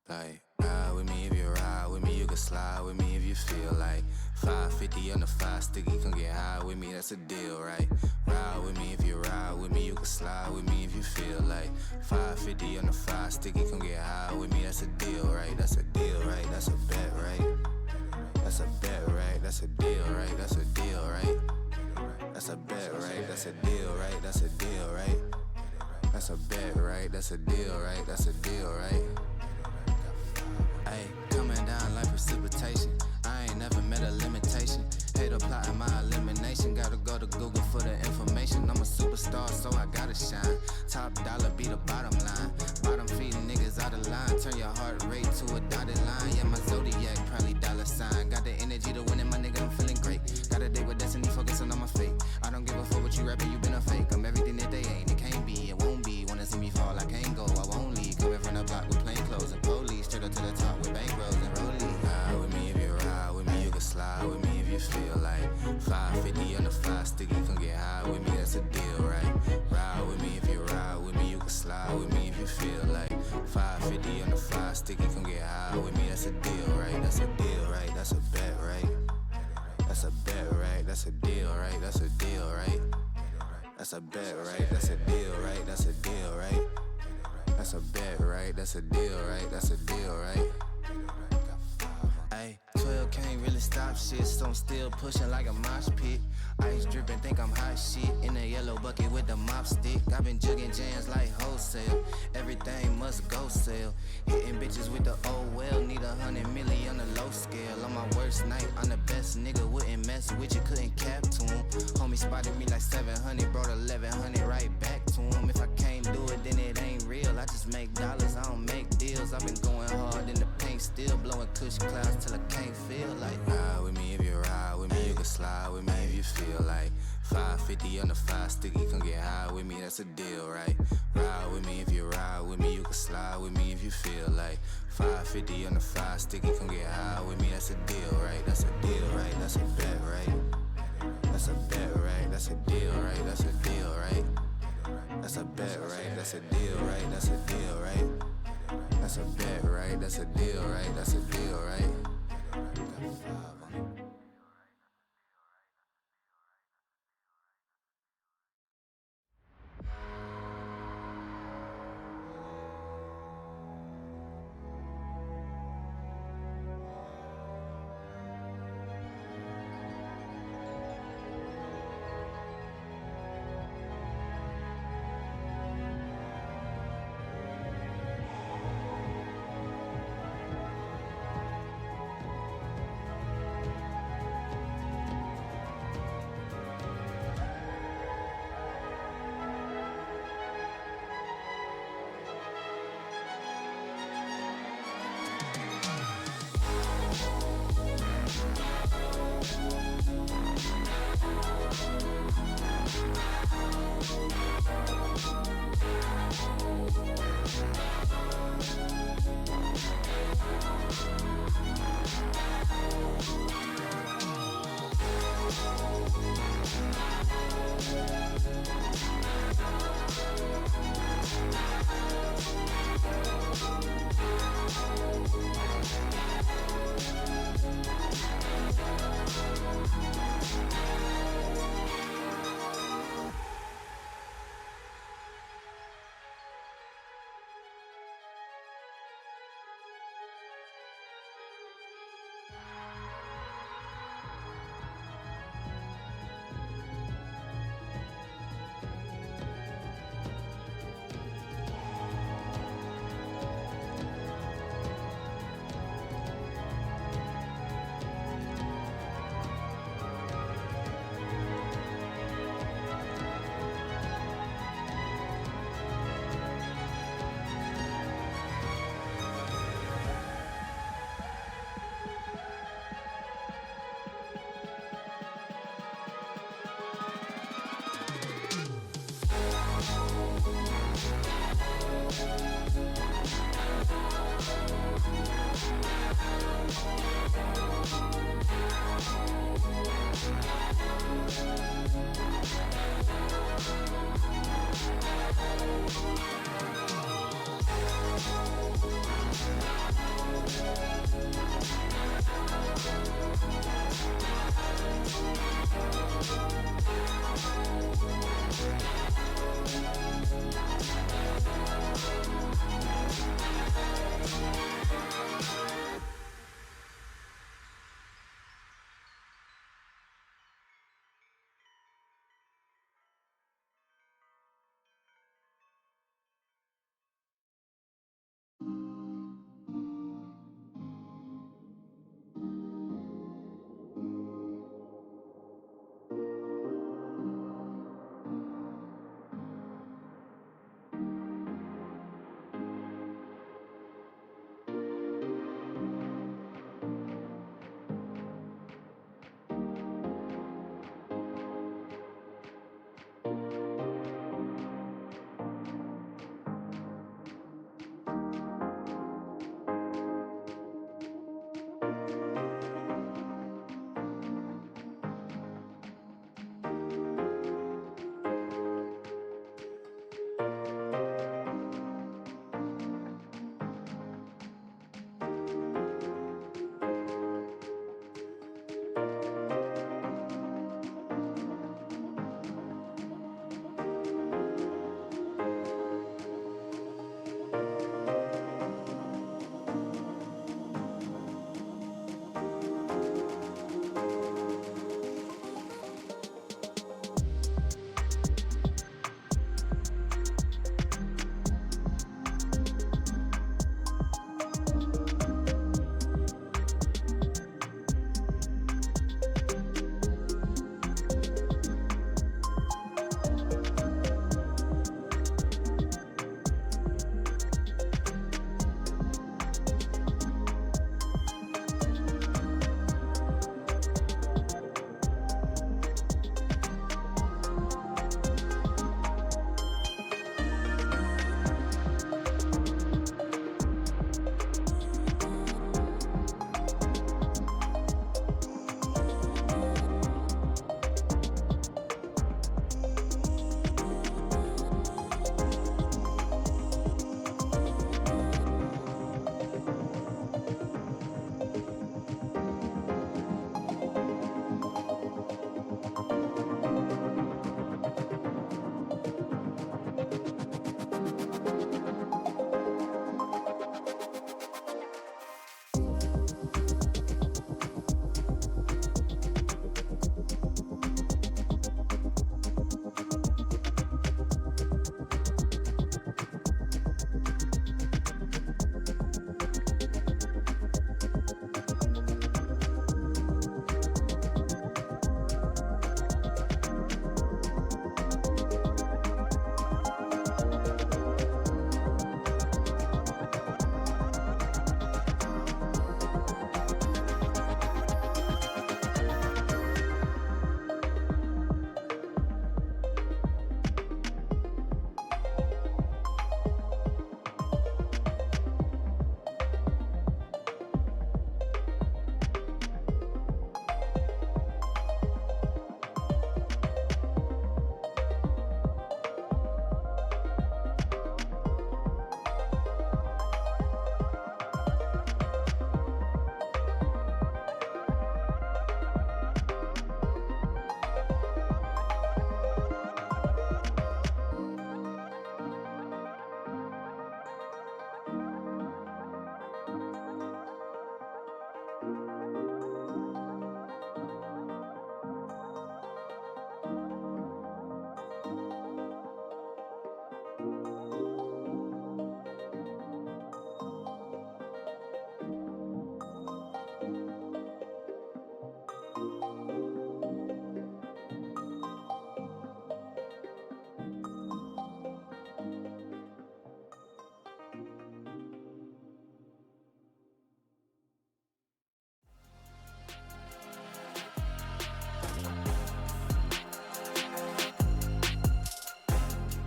Like, ride with me if you ride with me, you can slide with me if you feel like 550 on the 5 sticky, come get high with me, that's a deal, right? Ride with me if you ride with me, you can slide with me if you feel like 550 on the 5 sticky, come get high with me, that's a deal, right? That's a deal, right? That's a bet, right? That's a bet, right? That's a deal, right? That's a deal, right? That's a bet, right? That's a deal, right? That's a deal, right? That's a bet, right? That's a deal, right? That's a deal, right? Ayy, coming down like precipitation. I ain't never met a limitation. Hate plotting my elimination. Gotta go to Google for the information. I'm a superstar, so I gotta shine. Top dollar be the bottom line. Bottom feeding niggas out of line. Turn your heart rate to a dotted line. Yeah, my zodiac probably dollar sign. Got the energy to win it, my nigga, I'm feeling great. Got a date with destiny, focusing on my fate. I don't give a fuck what you rapping, you been a fake. I'm everything that they ain't, it can't be, it won't be. Wanna see me fall, I can't go, I won't leave. Coming from the block with plain clothes and police. Straight up to the top with bankrolls and rollies. Ride with me if you ride with me, you can slide with me if you feel like 550 on the 5 sticky, come get high with me, that's a deal, right? Ride with me if you ride with me, you can slide with me if you feel like 550 on the 5 sticky, come get high with me, that's a deal, right? That's a deal, right? That's a bet, right? That's a bet, right? That's a deal, right? That's a deal, right? That's a bet, right? That's a deal, right? That's a deal, right? That's a bet, right? That's a deal, right? That's a deal, right? Ayy, 12 can't really stop shit, so I'm still pushing like a mosh pit. Ice dripping, think I'm hot shit. In a yellow bucket with the mop stick. I've been jugging jams like wholesale. Everything must go sell. Hitting bitches with the oh well. Need 100 million on the low scale. On my worst night, I'm the best nigga. Wouldn't mess with you, couldn't cap to him. Homie spotted me like 700, brought 1100 right back to him. If I can't do it, then it ain't real. I just make dollars, I don't make deals. I've been going hard in the paint, still blowing cushion clouds till I can't feel like. Ride with me if you ride with me, you can slide with me if you feel like 550 on the 5 sticky, come get high with me, that's a deal, right? Ride with me if you ride with me, you can slide with me if you feel like 550 on the 5 sticky, come get high with me, that's a deal, right? That's a deal, right? That's a bet, right? That's a bet, right? That's a deal, right? That's a deal, right? That's a bet, right? That's a deal, right? That's a deal, right? That's a bet, right? That's a deal, right? That's a deal, right?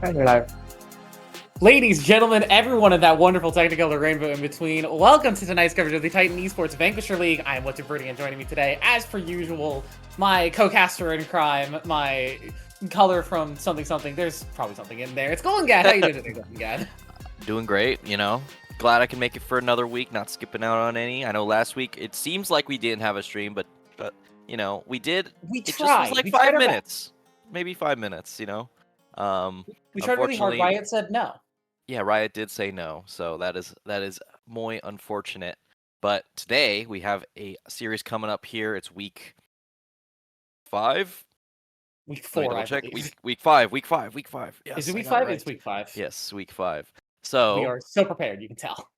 And you're like, ladies, gentlemen, everyone in that wonderful technicolor rainbow in between, welcome to tonight's coverage of the Titan Esports Vanquisher League. I am What's Birdie, and joining me today, as per usual, my co-caster in crime, my color from something something. There's probably something in there. It's Golden Gad. How you doing today, Golden Gad? Doing great, you know. Glad I can make it for another week, not skipping out on any. I know last week it seems like we didn't have a stream, but you know, we did. We It tried. just was like We 5 minutes. Maybe 5 minutes, you know. We tried really hard. Riot said no. Yeah, Riot did say no, so that is muy unfortunate. But today we have a series coming up here. It's week 5. Week 4, I check. believe. Week 5. Yes, is it week 5? Right. It's week 5. Yes, week 5. So we are so prepared. You can tell.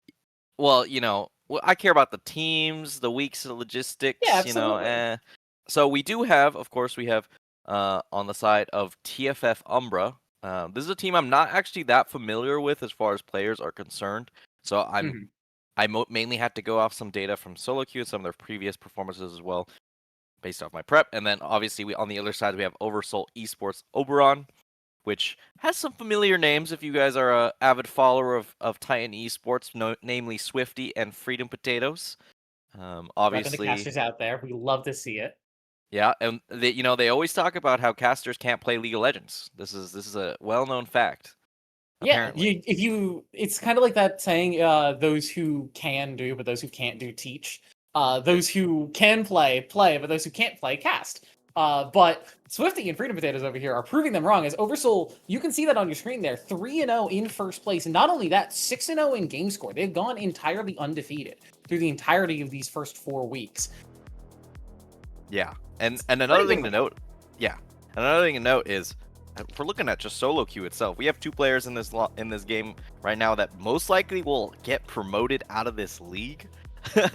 Well, you know, I care about the teams, the weeks, the logistics. Yeah, absolutely. You know. So we do have, of course, we have on the side of TFF Umbra. This is a team I'm not actually that familiar with as far as players are concerned. So I mainly had to go off some data from solo queue and some of their previous performances as well, based off my prep. And then obviously on the other side we have OverSoul Esports Oberon, which has some familiar names if you guys are an avid follower of Titan Esports, namely Swifty and Freedom Potatoes. Obviously, the casters out there, we love to see it. Yeah, and they always talk about how casters can't play League of Legends. This is a well-known fact. Yeah, it's kind of like that saying, those who can do, but those who can't do, teach. Those who can play, but those who can't play, cast. But Swifty and Freedom Potatoes over here are proving them wrong. As OverSoul, you can see that on your screen there, 3-0 in first place. And not only that, 6-0 in game score. They've gone entirely undefeated through the entirety of these first 4 weeks. Yeah, and another thing to note, is if we're looking at just solo queue itself, we have 2 players in this game right now that most likely will get promoted out of this league.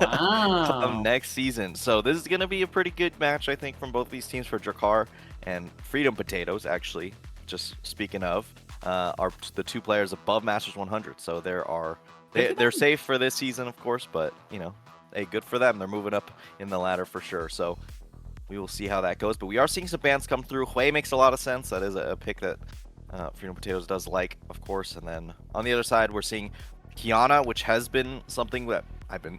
Wow. Next season. So this is going to be a pretty good match, I think, from both these teams for Drakkar and Freedom Potatoes, actually. Just speaking of, are the 2 players above Masters 100. So they're safe for this season, of course, but, you know, hey, good for them. They're moving up in the ladder for sure. So we will see how that goes. But we are seeing some bans come through. Hui makes a lot of sense. That is a pick that Freedom Potatoes does like, of course. And then on the other side, we're seeing Kiana, which has been something that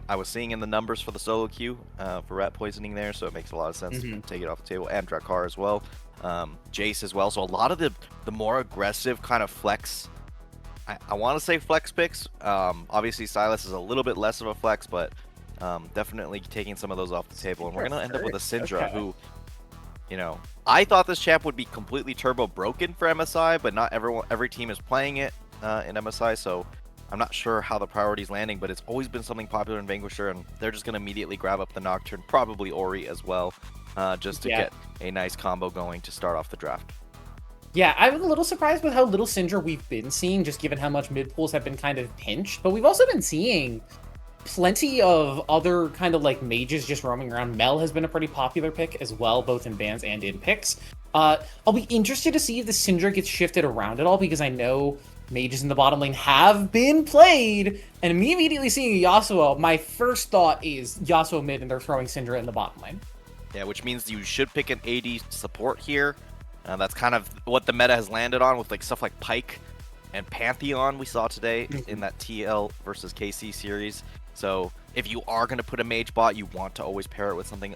I was seeing in the numbers for the solo queue for rat poisoning there, so it makes a lot of sense to take it off the table. And Drakkar as well, Jace as well. So a lot of the more aggressive kind of flex, I want to say flex picks. Obviously Silas is a little bit less of a flex, but definitely taking some of those off the table. And we're gonna end up with a Syndra who, you know, I thought this champ would be completely turbo broken for MSI, but not every team is playing it in MSI, so I'm not sure how the priority is landing, but it's always been something popular in Vanquisher, and they're just going to immediately grab up the Nocturne, probably Ori as well, just to get a nice combo going to start off the draft. Yeah, I'm a little surprised with how little Syndra we've been seeing, just given how much mid pools have been kind of pinched, but we've also been seeing plenty of other kind of like mages just roaming around. Mel has been a pretty popular pick as well, both in bans and in picks. I'll be interested to see if the Syndra gets shifted around at all, because I know mages in the bottom lane have been played, and me immediately seeing Yasuo, my first thought is Yasuo mid, and they're throwing Syndra in the bottom lane. Yeah, which means you should pick an AD support here. That's kind of what the meta has landed on, with like stuff like Pyke and Pantheon we saw today in that TL versus KC series. So if you are going to put a mage bot, you want to always pair it with something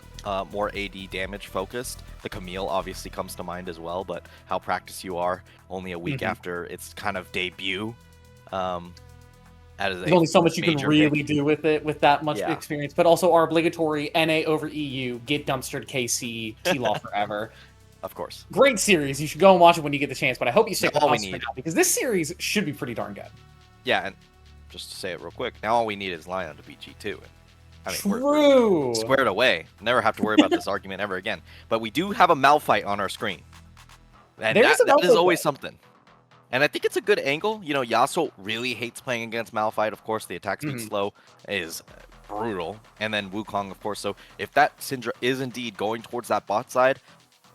more AD damage focused. The Camille obviously comes to mind as well, but how practiced you are only a week after its kind of debut. There's only so much you can really do with it with that much experience, but also our obligatory NA over EU, get dumpstered KC, T-Law forever. Of course. Great series. You should go and watch it when you get the chance, but I hope you stick with us for now, because this series should be pretty darn good. Yeah, and just to say it real quick, now all we need is Lion to beat G2. I mean, we're squared away. Never have to worry about this argument ever again. But we do have a Malphite on our screen. And that is always something. And I think it's a good angle. You know, Yasuo really hates playing against Malphite. Of course, the attack speed slow is brutal. And then Wukong, of course. So if that Syndra is indeed going towards that bot side,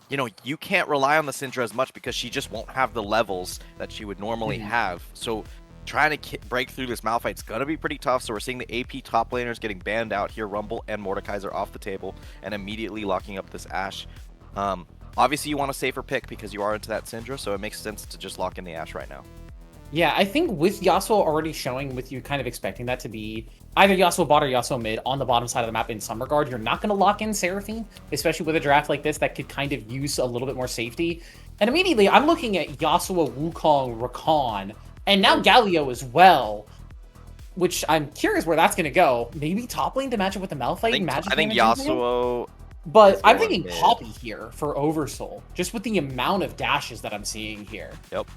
you know, you can't rely on the Syndra as much, because she just won't have the levels that she would normally have. So trying to break through this Malphite is going to be pretty tough. So we're seeing the AP top laners getting banned out here. Rumble and Mordekaiser off the table and immediately locking up this Ashe. On obviously you want a safer pick because you are into that Syndra, so it makes sense to just lock in the Ashe right now. Yeah, I think with Yasuo already showing, with you kind of expecting that to be either Yasuo bot or Yasuo mid on the bottom side of the map in some regard, you're not going to lock in Seraphine, especially with a draft like this that could kind of use a little bit more safety. And immediately, I'm looking at Yasuo, Wukong, Rakan, and now Galio as well, which I'm curious where that's going to go. Maybe top lane to match up with the Malphite? I think Yasuo... But I'm thinking Poppy here for Oversoul, just with the amount of dashes that I'm seeing here. Yep.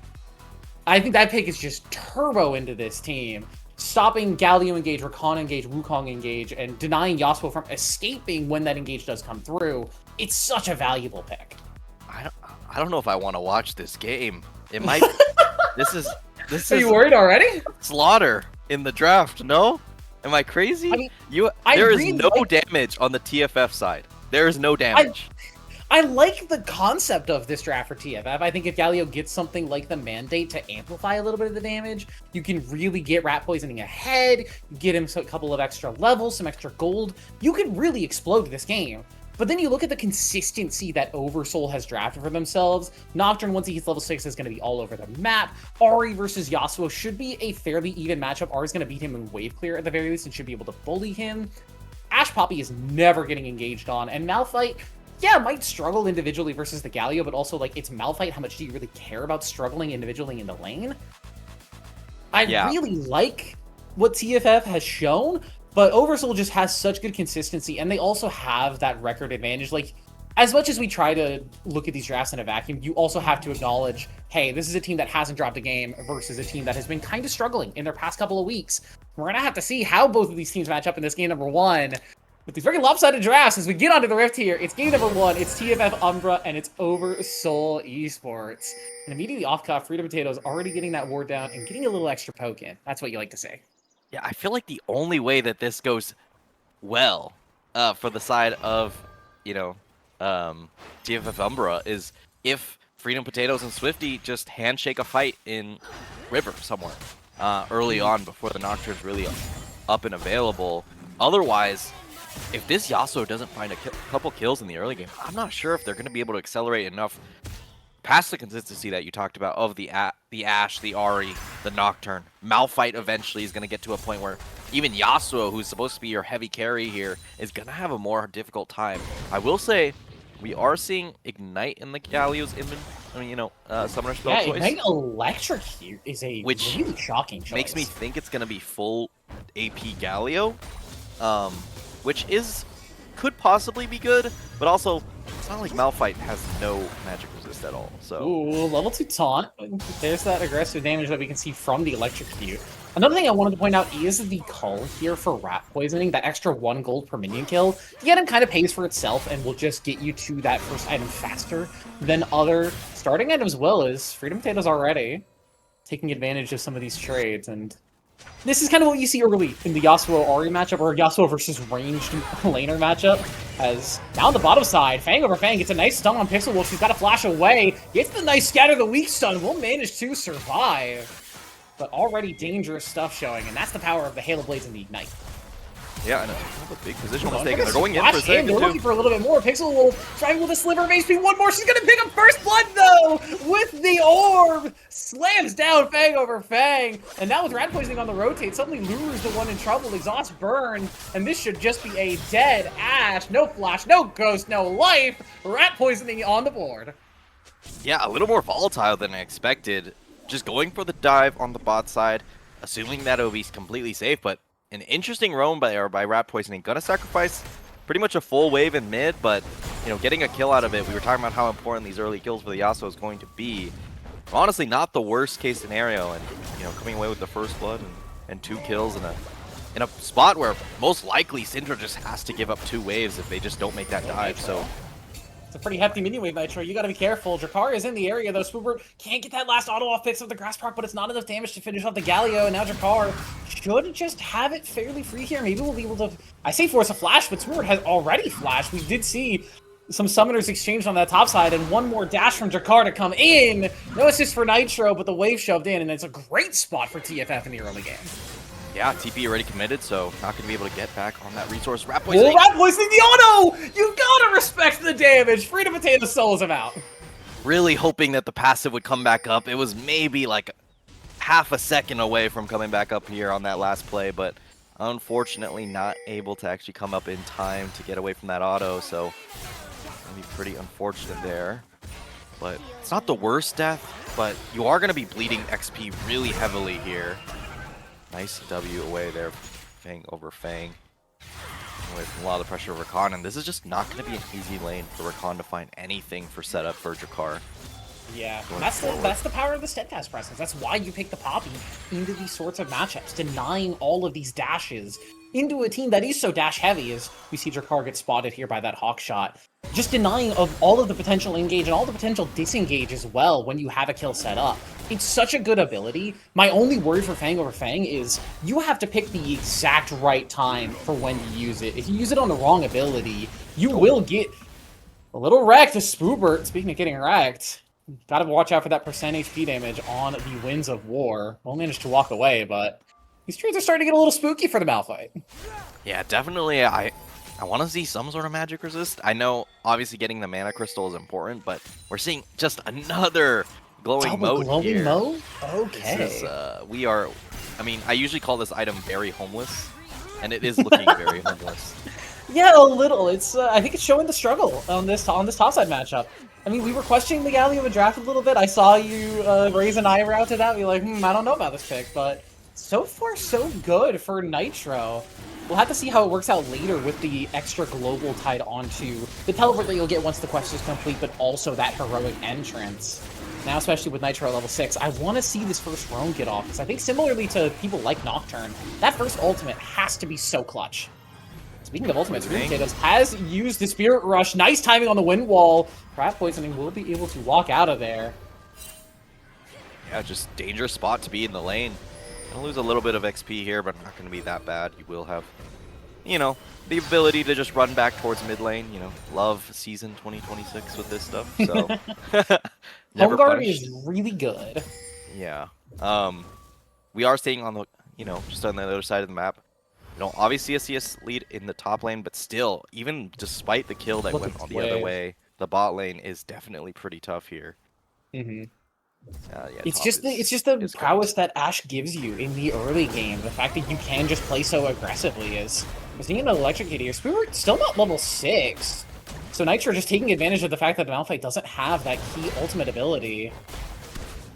I think that pick is just turbo into this team. Stopping Galio engage, Rakan engage, Wukong engage, and denying Yasuo from escaping when that engage does come through. It's such a valuable pick. I don't know if I want to watch this game. It might... This is Are you worried already? Slaughter in the draft, no? Am I crazy? I mean, there is no damage on the TFF side. There is no damage. I like the concept of this draft for TFF. I think if Galio gets something like the mandate to amplify a little bit of the damage, you can really get Rat Poisoning ahead, get him a couple of extra levels, some extra gold. You can really explode this game. But then you look at the consistency that Oversoul has drafted for themselves. Nocturne, once he hits level 6, is going to be all over the map. Ahri versus Yasuo should be a fairly even matchup. Ahri's going to beat him in wave clear at the very least and should be able to bully him. Ashe Poppy is never getting engaged on, and Malphite, yeah, might struggle individually versus the Galio, but also, like, it's Malphite. How much do you really care about struggling individually in the lane? I really like what TFF has shown, but Oversoul just has such good consistency, and they also have that record advantage. Like, as much as we try to look at these drafts in a vacuum, you also have to acknowledge, hey, this is a team that hasn't dropped a game versus a team that has been kind of struggling in their past couple of weeks. We're going to have to see how both of these teams match up in this game number 1. With these very lopsided drafts, as we get onto the Rift here, it's game number 1, it's TFF Umbra, and it's OverSoul Esports. And immediately off-cuff, Freedom Potatoes already getting that ward down and getting a little extra poke in. That's what you like to say. Yeah, I feel like the only way that this goes well for the side of, you know, TFF Umbra is if Freedom Potatoes and Swifty just handshake a fight in River somewhere early on before the Nocturne's really up and available. Otherwise, if this Yasuo doesn't find a couple kills in the early game, I'm not sure if they're going to be able to accelerate enough past the consistency that you talked about of the Ashe, the Ahri, the Nocturne. Malphite eventually is going to get to a point where even Yasuo, who's supposed to be your heavy carry here, is going to have a more difficult time. I will say, we are seeing Ignite in the Galio's summoner spell choice. Ignite Electrocute is a really shocking choice. Makes me think it's going to be full AP Galio, which could possibly be good, but also it's not like Malphite has no magic resist at all. So ooh, level 2 taunt. There's that aggressive damage that we can see from the Electrocute. Another thing I wanted to point out is the call here for Rat Poisoning. That extra 1 gold per minion kill. The item kind of pays for itself and will just get you to that first item faster than other starting items will, as Freedom Potatoes already taking advantage of some of these trades. And this is kind of what you see early in the Yasuo Ahri matchup, or Yasuo versus ranged laner matchup. As now on the bottom side, Fang over Fang gets a nice stun on Pixel Wolf. She's got to flash away. Gets the nice scatter the weak stun. Will manage to survive. But already dangerous stuff showing, and that's the power of the Halo Blades and the Ignite. Yeah, and a big positional mistake, and they're going in for a second, They're looking for a little bit more. Pixel Wolf trying with a sliver of HP. One more. She's going to pick up first blood, though, with the orb. Slams down Fang over Fang. And now with Rat Poisoning on the rotate, suddenly Luru's the one in trouble. Exhaust burn, and this should just be a dead Ashe. No flash, no ghost, no life. Rat Poisoning on the board. Yeah, a little more volatile than I expected. Just going for the dive on the bot side, assuming that Obi's completely safe, but an interesting roam by Rat Poisoning. Gonna sacrifice pretty much a full wave in mid, but getting a kill out of it. We were talking about how important these early kills for the Yasuo is going to be. Honestly, not the worst case scenario, and coming away with the first blood and 2 kills in a spot where most likely Syndra just has to give up 2 waves if they just don't make that dive. So it's a pretty hefty mini-wave Nitro. You gotta be careful. Drakar is in the area, though. Swooper can't get that last auto-off picks of the Grass proc, but it's not enough damage to finish off the Galio, and now Drakar should just have it fairly free here. Maybe we'll be able to... I say force a flash, but Swooper has already flashed. We did see some summoners exchanged on that top side, and one more dash from Drakar to come in. No assist for Nitro, but the wave shoved in, and it's a great spot for TFF in the early game. Yeah, TP already committed, so not going to be able to get back on that resource. Rat Oh, poisoning! Rat Poisoning the auto! You gotta respect the damage! Freedom Potato solos him out. Really hoping that the passive would come back up. It was maybe like half a second away from coming back up here on that last play, but unfortunately not able to actually come up in time to get away from that auto, so gonna be pretty unfortunate there. But it's not the worst death, but you are gonna be bleeding XP really heavily here. Nice W away there, Fang over Fang. Away from a lot of the pressure of Rakan, and this is just not gonna be an easy lane for Rakan to find anything for setup for Drakar. Yeah, that's the power of the steadfast presence. That's why you pick the Poppy into these sorts of matchups, denying all of these dashes into a team that is so dash heavy, as we see Drakar get spotted here by that Hawk shot. Just denying of all of the potential engage and all the potential disengage as well when you have a kill set up. It's such a good ability. My only worry for Fang over Fang is you have to pick the exact right time for when to use it. If you use it on the wrong ability, you will get a little wrecked. Spoobert, speaking of getting wrecked, gotta watch out for that percent HP damage on the Winds of War. Won't manage to walk away, but these trees are starting to get a little spooky for the Malphite. Yeah, definitely. I want to see some sort of magic resist. I know, obviously, getting the mana crystal is important, but we're seeing just another glowing mote here. Glowing mote? Okay. This is, we are. I mean, I usually call this item very homeless, and it is looking very homeless. Yeah, a little. It's I think it's showing the struggle on this topside matchup. I mean, we were questioning the Galio draft a little bit. I saw you raise an eyebrow to that. Be like, I don't know about this pick, but so far so good for Nitro. We'll have to see how it works out later with the extra global tied onto the teleport that you'll get once the quest is complete, but also that heroic entrance. Now, especially with Nitro at level 6, I want to see this first roam get off, because I think similarly to people like Nocturne, that first ultimate has to be so clutch. Speaking of ultimates, Freedom Potatoes has used the Spirit Rush. Nice timing on the Wind Wall. Rat Poisoning will be able to walk out of there. Yeah, just dangerous spot to be in the lane. Gonna lose a little bit of XP here, but not gonna be that bad. You will have, you know, the ability to just run back towards mid lane. You know, love season 2026 with this stuff. So Home Guard is really good. Yeah. We are staying on the, you know, just on the other side of the map. You know, obviously a CS lead in the top lane, but still, even despite the kill that went on the other way, the bot lane is definitely pretty tough here. Mm-hmm. Yeah, it's just the prowess that Ashe gives you in the early game. The fact that you can just play so aggressively is seeing an electrocute here. We're still not level 6, so Nitro just taking advantage of the fact that Malphite doesn't have that key ultimate ability.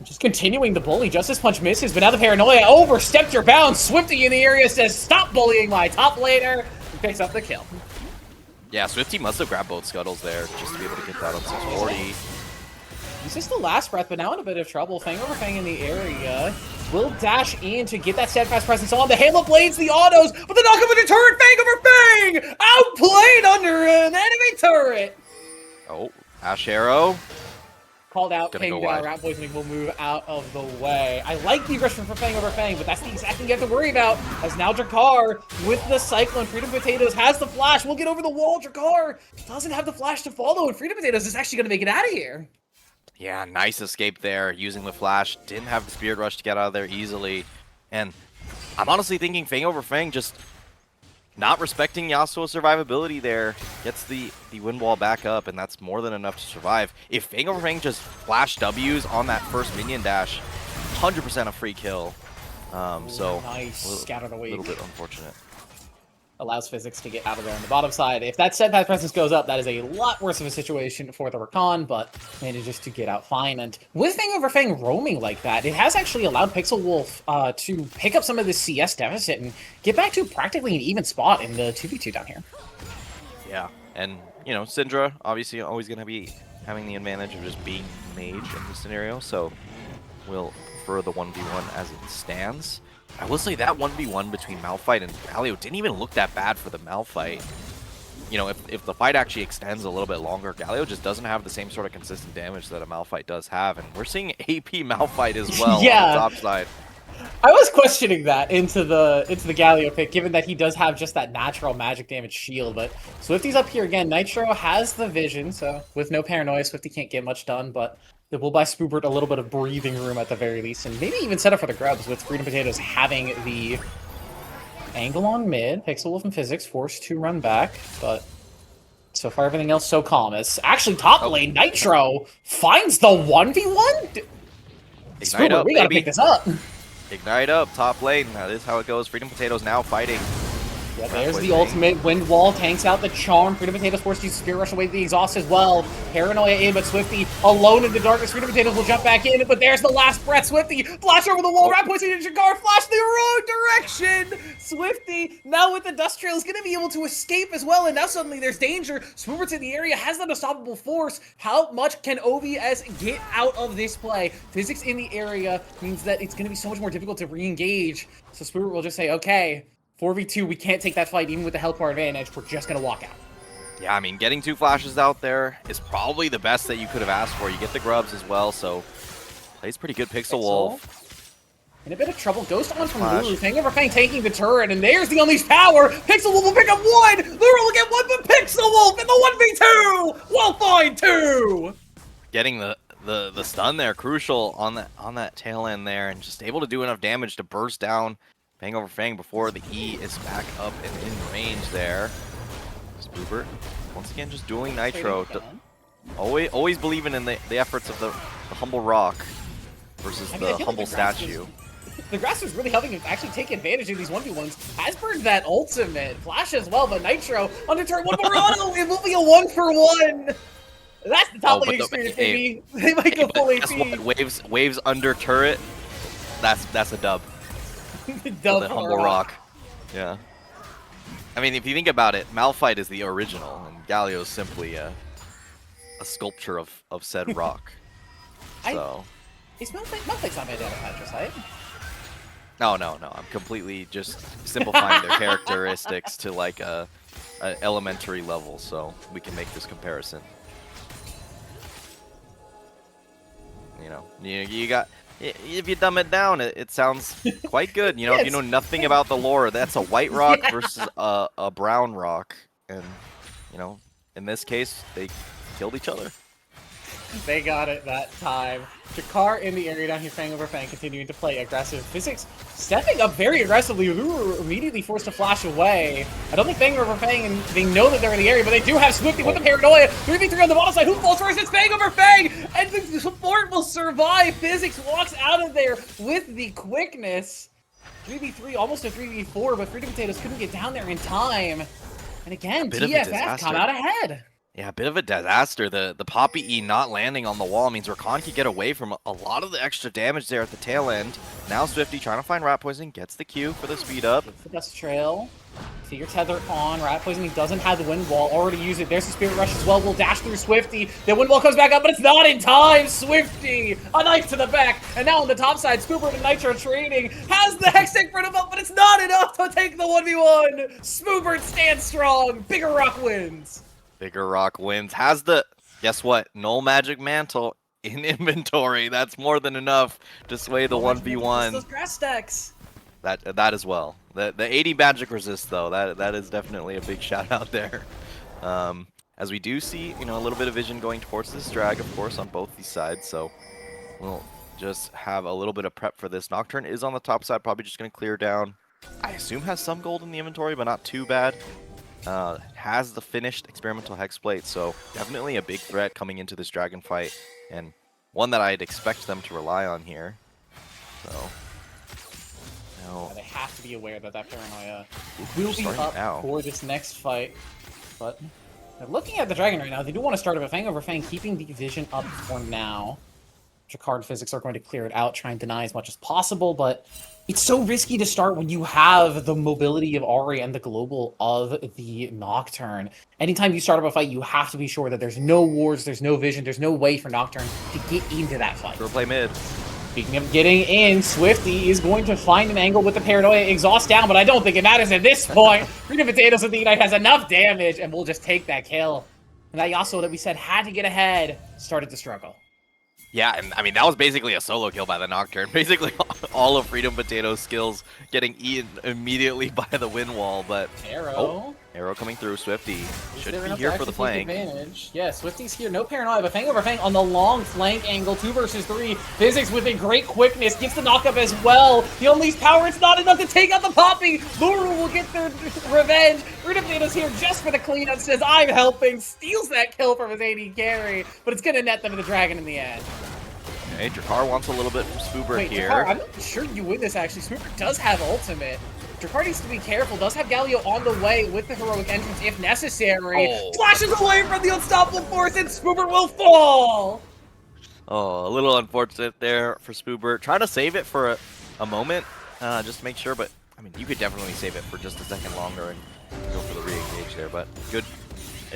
Just continuing the bully. Justice Punch misses, but now the paranoia overstepped your bounds. Swifty in the area says, "Stop bullying my top laner." He picks up the kill. Yeah, Swifty must have grabbed both scuttles there just to be able to get that on 640. He's just the last breath, but now in a bit of trouble. Fang over Fang in the area. Will dash in to get that steadfast presence on. The Halo Blades, the autos, but the knockup with the turret. Fang over Fang! Outplayed under an enemy turret! Oh, Ashe Arrow. Called out, Gonna pinged go down. wide. Rat Poisoning will move out of the way. I like the aggression from Fang over Fang, but that's the exact thing you have to worry about. As now Drakar with the Cyclone. Freedom Potatoes has the flash. We'll get over the wall. Drakar doesn't have the flash to follow, and Freedom Potatoes is actually going to make it out of here. Yeah, nice escape there using the flash. Didn't have the Spirit Rush to get out of there easily. And I'm honestly thinking Fang over Fang just not respecting Yasuo's survivability there. Gets the wind wall back up, and that's more than enough to survive. If Fang over Fang just flash W's on that first minion dash, 100% a free kill. So nice scatter the a weak. little bit unfortunate. Allows physics to get out of there on the bottom side. If that steadfast presence goes up, that is a lot worse of a situation for the Rakan, but manages to get out fine. And with Fang over Fang roaming like that, it has actually allowed Pixel Wolf to pick up some of this CS deficit and get back to practically an even spot in the 2v2 down here. Yeah, and, you know, Syndra obviously always going to be having the advantage of just being mage in this scenario, so we'll prefer the 1v1 as it stands. I will say that 1v1 between Malphite and Galio didn't even look that bad for the Malphite. You know, if the fight actually extends a little bit longer, Galio just doesn't have the same sort of consistent damage that a Malphite does have, and we're seeing AP Malphite as well Yeah. on the top side. I was questioning that into the Galio pick, given that he does have just that natural magic damage shield, but Swifty's up here again. Nitro has the vision, so with no paranoia, Swifty can't get much done, but it will buy Spoobert a little bit of breathing room at the very least, and maybe even set up for the grubs with Freedom Potatoes having the Angle on mid. Pixel Wolf and Physics forced to run back, but so far everything else so calm. As actually top lane, Nitro finds the 1v1? Ignite up, we gotta baby. pick this up. Ignite up, top lane. That is how it goes. Freedom Potatoes now fighting. Yeah, there's the ultimate. Wind Wall tanks out the charm. Freedom Potatoes forced to use Spirit Rush away the exhaust as well. Paranoia in, but Swifty alone in the darkness. Freedom Potatoes will jump back in, but there's the last breath. Swifty flash over the wall. Rat Poison and Jakar flash the wrong direction. Swifty now with the Dust Trail is going to be able to escape as well, and now suddenly there's danger. Swoopert's in the area, has that unstoppable force. How much can OVS get out of this play? Physics in the area means that it's going to be so much more difficult to re-engage. So Swoopert will just say, okay, 4v2, we can't take that fight even with the health bar advantage. We're just going to walk out. Yeah, I mean, getting 2 flashes out there is probably the best that you could have asked for. You get the grubs as well, so plays pretty good. Pixel Wolf. In a bit of trouble. Ghost on from Lulu. Hangover Fang taking the turret, and there's the Unleashed Power. Pixel Wolf will pick up 1. Lulu will get 1, but Pixel Wolf in the 1v2 will find 2. Getting the stun there, crucial on that tail end there, and just able to do enough damage to burst down Hangover Fang before the E is back up and in range there. Spoopert, once again, just dueling Nitro. Always believing in the efforts of the humble rock versus the humble statue. The grass is really helping him actually take advantage of these 1v1s. Has burned that ultimate. Flash as well, but Nitro on the turret. One more auto. It will be a 1-for-1. That's the top lane experience, baby. They might go full AP. Waves under turret. That's a dub. Dub the humble rock. Yeah. I mean, if you think about it, Malphite is the original, and Galio is simply a sculpture of said rock. So. It's Malphite's not made out of Patricite. No. I'm completely just simplifying their characteristics to like a elementary level, so we can make this comparison. You know, you got. If you dumb it down, it sounds quite good. You know, if you know nothing about the lore, that's a white rock versus a brown rock. And, you know, in this case, they killed each other. They got it that time. Jakar in the area down here, Fang over Fang, continuing to play aggressive. Physics stepping up very aggressively. We were immediately forced to flash away. I don't think Fang over Fang, and they know that they're in the area, but they do have Swifty with the Paranoia. 3v3 on the bottom side. Who falls first? It's Fang over Fang! And the support will survive. Physics walks out of there with the quickness. 3v3, almost a 3v4, but Freedom Potatoes couldn't get down there in time. And again, TFF come out ahead. Yeah, a bit of a disaster. The Poppy E not landing on the wall means Rakan could get away from a lot of the extra damage there at the tail end. Now Swifty trying to find Rat Poison, gets the Q for the speed up. Gets the Dust Trail. Fear Tether on. Rat Poison, he doesn't have the Wind Wall. Already used it. There's the Spirit Rush as well. We'll dash through Swifty. The Wind Wall comes back up, but it's not in time. Swifty, a knife to the back. And now on the top side, Spoopert and Nitro trading. Has the Hextech for him up, but it's not enough to take the 1v1. Spoopert stands strong. Bigger Rock wins. Bigger Rock wins. Has the, guess what, Null Magic Mantle in inventory. That's more than enough to sway the 1v1. Those grass stacks. That as well. The 80 magic resist though, that is definitely a big shout out there. As we do see, you know, a little bit of vision going towards this drag, of course, on both these sides. So we'll just have a little bit of prep for this. Nocturne is on the top side, probably just going to clear down. I assume has some gold in the inventory, but not too bad. Has the finished experimental hexblade, so definitely a big threat coming into this dragon fight, and one that I'd expect them to rely on here. So yeah, they have to be aware that that Paranoia will be up now for this next fight. But looking at the dragon right now, they do want to start with Fang over Fang, keeping the vision up for now. Jakar and Physics are going to clear it out, try and deny as much as possible, but it's so risky to start when you have the mobility of Ahri and the global of the Nocturne. Anytime you start up a fight, you have to be sure that there's no wards, there's no vision, there's no way for Nocturne to get into that fight. Go play mid. Speaking of getting in, Swifty is going to find an angle with the Paranoia exhaust down, but I don't think it matters at this point. Freedom Potatoes with the Ignite has enough damage, and we'll just take that kill. And that Yasuo that we said had to get ahead started to struggle. Yeah, and I mean, that was basically a solo kill by the Nocturne. Basically, all of Freedom Potato's skills getting eaten immediately by the wind wall, but... Arrow. Arrow coming through. Swifty should They're be enough here to for the actually take flank. advantage. Yeah, Swifty's here. No paranoia, but Fang over Fang on the long flank angle. 2 versus 3. Physics with a great quickness. Gets the knockup as well. He unleashed power. It's not enough to take out the Poppy. Luru will get their revenge. Freedom Potatoes here just for the cleanup. Says, I'm helping. Steals that kill from his AD carry. But it's going to net them to the Dragon in the end. Okay, Drakar wants a little bit from Spoobert Wait, here. Drakar, I'm not sure you win this, actually. Spoobert does have ultimate. Drakar needs to be careful. Does have Galio on the way with the heroic entrance if necessary. Oh. Flashes away from the unstoppable force, and Spoobert will fall! Oh, a little unfortunate there for Spoobert. Trying to save it for a moment, just to make sure. But, I mean, you could definitely save it for just a second longer and go for the re-engage there. But good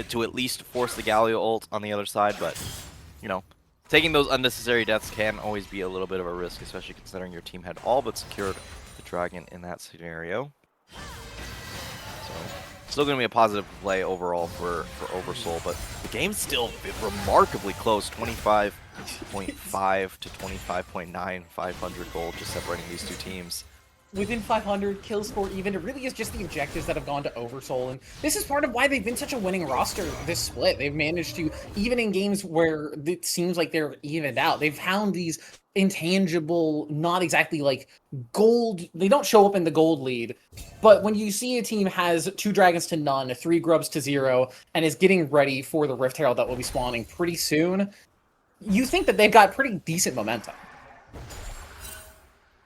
to at least force the Galio ult on the other side. But, you know, taking those unnecessary deaths can always be a little bit of a risk, especially considering your team had all but secured the Dragon in that scenario. So, still going to be a positive play overall for OverSoul, but the game's still remarkably close, 25.5 to 25.9, 500 gold, just separating these two teams. Within 500, kills for even. It really is just the objectives that have gone to OverSoul, and this is part of why they've been such a winning roster this split. They've managed to, even in games where it seems like they're evened out, they've found these intangible, not exactly like gold, they don't show up in the gold lead, but when you see a team has 2 dragons to none, 3 grubs to 0, and is getting ready for the Rift Herald that will be spawning pretty soon, you think that they've got pretty decent momentum.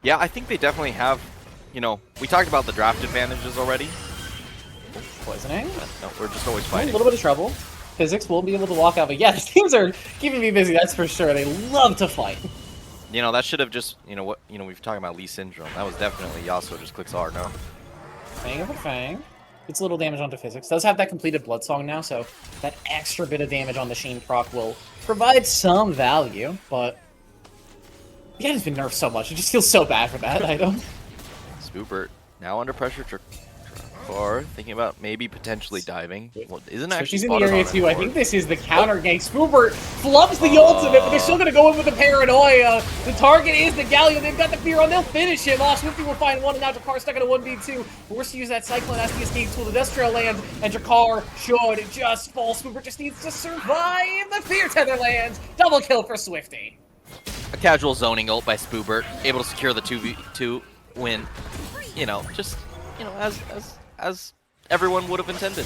Yeah, I think they definitely have, you know, we talked about the draft advantages already. Poisoning. No, we're just always A fighting. little bit of trouble. Physics will be able to walk out, but yeah, these teams are keeping me busy, that's for sure. They love to fight. You know, that should have just, you know, what, you know, we've talking about Lee Syndrome. That was definitely Yasuo just clicks R, no? Fang over Fang. Gets a little damage onto Physics. Does have that completed Blood Song now, so that extra bit of damage on the Sheen proc will provide some value, but yeah, it's been nerfed so much. It just feels so bad for that item. Spoobert now under pressure. Or thinking about maybe potentially diving. Well, isn't So actually she's in the spotted area on too. I anymore. think this is the counter gank. Spoobert flubs the ultimate, but they're still going to go in with the paranoia. The target is the Galio. They've got the fear on. They'll finish him off. Swifty will find one, and now Drakar stuck in a 1v2. Forced to use that Cyclone as the escape tool. The Death Trail lands, and Drakar should just fall. Spoobert just needs to survive. The Fear Tether lands. Double kill for Swifty. A casual zoning ult by Spoobert, able to secure the 2v2 win. You know, just, you know, as everyone would have intended.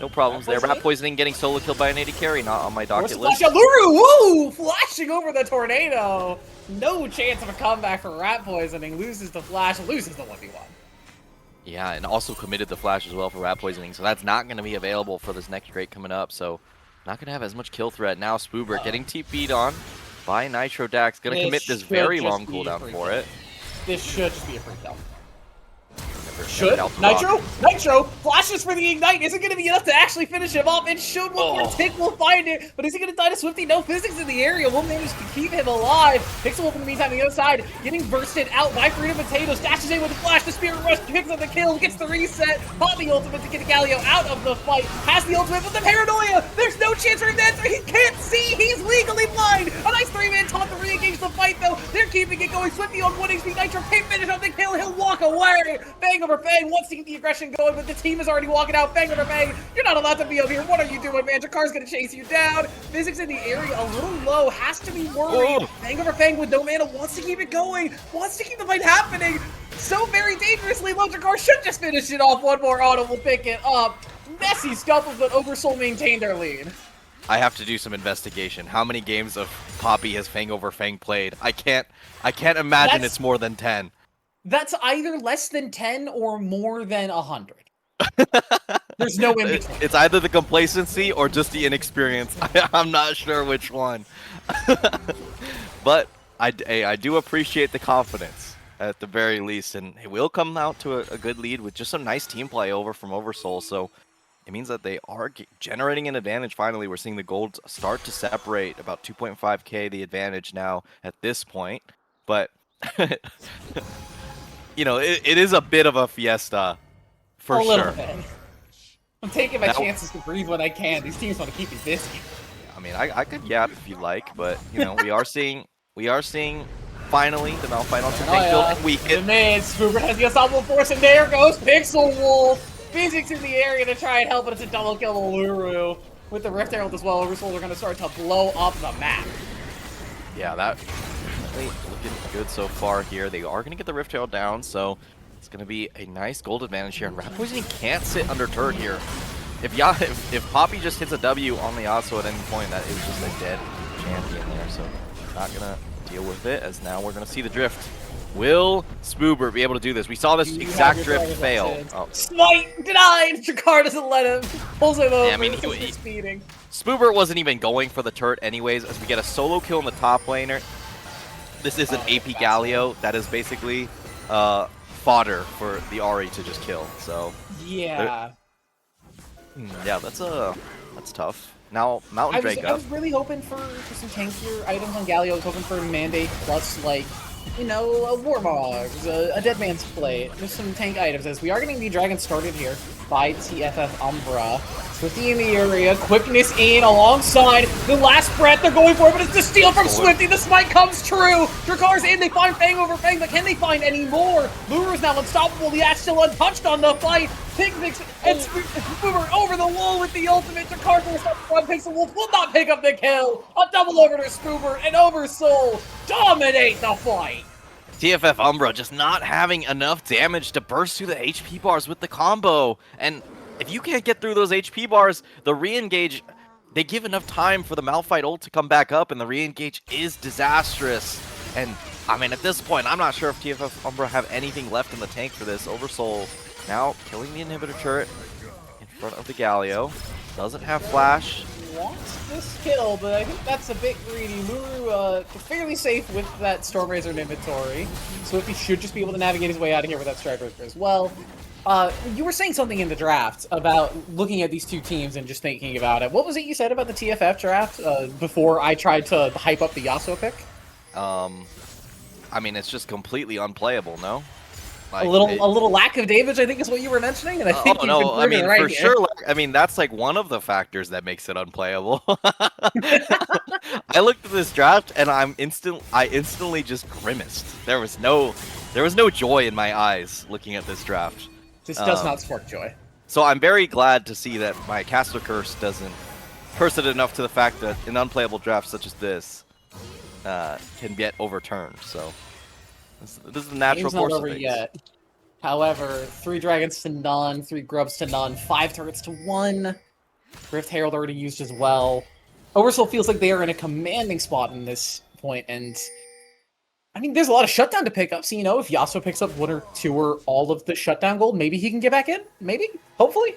No problems there. Rat Poisoning getting solo killed by an AD carry, not on my docket list. Luru, woo! Flashing over the tornado. No chance of a comeback for Rat Poisoning. Loses the flash, loses the 1v1. Yeah, and also committed the flash as well for Rat Poisoning, so that's not going to be available for this next rate coming up, so not going to have as much kill threat. Now Spoobert getting TP'd on by Nitro Dax, going to commit this very long cooldown for it. This should just be a free kill. Should Nitro flashes for the ignite. Isn't going to be enough to actually finish him off. And should look for Tick will find it, but is he going to die to Swifty? No, Physics in the area will manage to keep him alive. Pixel in the meantime on the other side, getting bursted out by Freedom Potatoes. Dashes in with the flash. The Spirit Rush picks up the kill, gets the reset. Pop the ultimate to get Galio out of the fight. Has the ultimate, but the paranoia. There's no chance for him to answer. He can't see. He's legally blind. A nice 3-man taunt to re-engage the fight though. They're keeping it going. Swifty on 1 HP. Nitro can't finish up the kill. He'll walk away. Bang over Fang wants to get the aggression going, but the team is already walking out. Bang over Bang. You're not allowed to be up here. What are you doing, man? Drakar's gonna chase you down. Physics in the area a little low. Has to be worried. Bang over Bang with no mana. Wants to keep it going. Wants to keep the fight happening. So very dangerously low. Drakar should just finish it off. One more auto will pick it up. Messy scuffle, but OverSoul maintained their lead. I have to do some investigation. How many games of Poppy has Fang over Fang played? I can't imagine it's more than 10. That's either less than 10 or more than 100. There's no in between. It's either the complacency or just the inexperience. I'm not sure which one. But I do appreciate the confidence at the very least, and it will come out to a good lead with just some nice team play over from OverSoul. So it means that they are generating an advantage. Finally, we're seeing the golds start to separate. About 2.5k the advantage now at this point, but. You know, it is a bit of a fiesta, for sure. A little bit. I'm taking my chances to breathe when I can. These teams want to keep me busy. I mean, I could yap if you like, but you know, we are seeing finally the Malphite on some field weaken. The mid, Spoobert has the ensemble force, and there goes Pixel Wolf. Physics in the area to try and help, but it's a double kill to Luru. With the Rift Herald as well, OverSoul are going to start to blow up the map. Yeah, that looking good so far here. They are going to get the Rift Herald down, so it's going to be a nice gold advantage here. And Rat Poisoning can't sit under turret here. If Poppy just hits a W on the Yasuo at any point, that is just a dead champion there. So not going to deal with it, as now we're going to see the drift. Will Spoober be able to do this? We saw this exact drift fail. Oh. Smite denied! Jakar doesn't let him. Pulls him over. Yeah, I mean, speeding. Spoober wasn't even going for the turret anyways, as we get a solo kill in the top laner. This is an AP Galio that is basically fodder for the Ahri to just kill. So yeah, yeah, that's tough. Now Mountain Drake I was really hoping for some tankier items on Galio. I was hoping for a Mandate plus, like, you know, a Warmogs, a Dead Man's Plate, just some tank items, as we are getting the Dragon started here by TFF Umbra. Swifty in the area, quickness in alongside the last breath they're going for, but it's the steal from Swifty. The smite comes true. Drakar's in, they find Fang over Fang, but can they find any more? Luru's now unstoppable, the Ash still untouched on the fight. Pigmix and Spoober over the wall with the ultimate. Drakar goes up front, Pixel Wolf will not pick up the kill. A double over to Spoober, and OverSoul dominate the fight. TFF Umbra just not having enough damage to burst through the HP bars with the combo. And if you can't get through those HP bars, the re-engage, they give enough time for the Malphite ult to come back up, and the re-engage is disastrous. And, I mean, at this point, I'm not sure if TFF Umbra have anything left in the tank for this. OverSoul now killing the inhibitor turret in front of the Galio. Doesn't have flash. Wants this kill, but I think that's a bit greedy. Luru fairly safe with that Stormrazor in inventory, so he should just be able to navigate his way out of here with that Strikebreaker as well. You were saying something in the draft about looking at these two teams and just thinking about it. What was it you said about the TFF draft before I tried to hype up the Yasuo pick? I mean, it's just completely unplayable, no? Like, a little lack of damage, I think, is what you were mentioning, and I think I mean, right for here. sure. I mean, that's like one of the factors that makes it unplayable. I looked at this draft and I instantly just grimaced. There was no joy in my eyes looking at this draft. This does not spark joy. So I'm very glad to see that my caster curse doesn't curse it enough to the fact that an unplayable draft such as this can get overturned. So. This is the natural course of things. Yet. However, 3 dragons to none, 3 grubs to none, 5 turrets to 1. Rift Herald already used as well. OverSoul feels like they are in a commanding spot in this point, and I mean, there's a lot of shutdown to pick up. So, you know, if Yasuo picks up 1 or 2 or all of the shutdown gold, maybe he can get back in. Maybe, hopefully,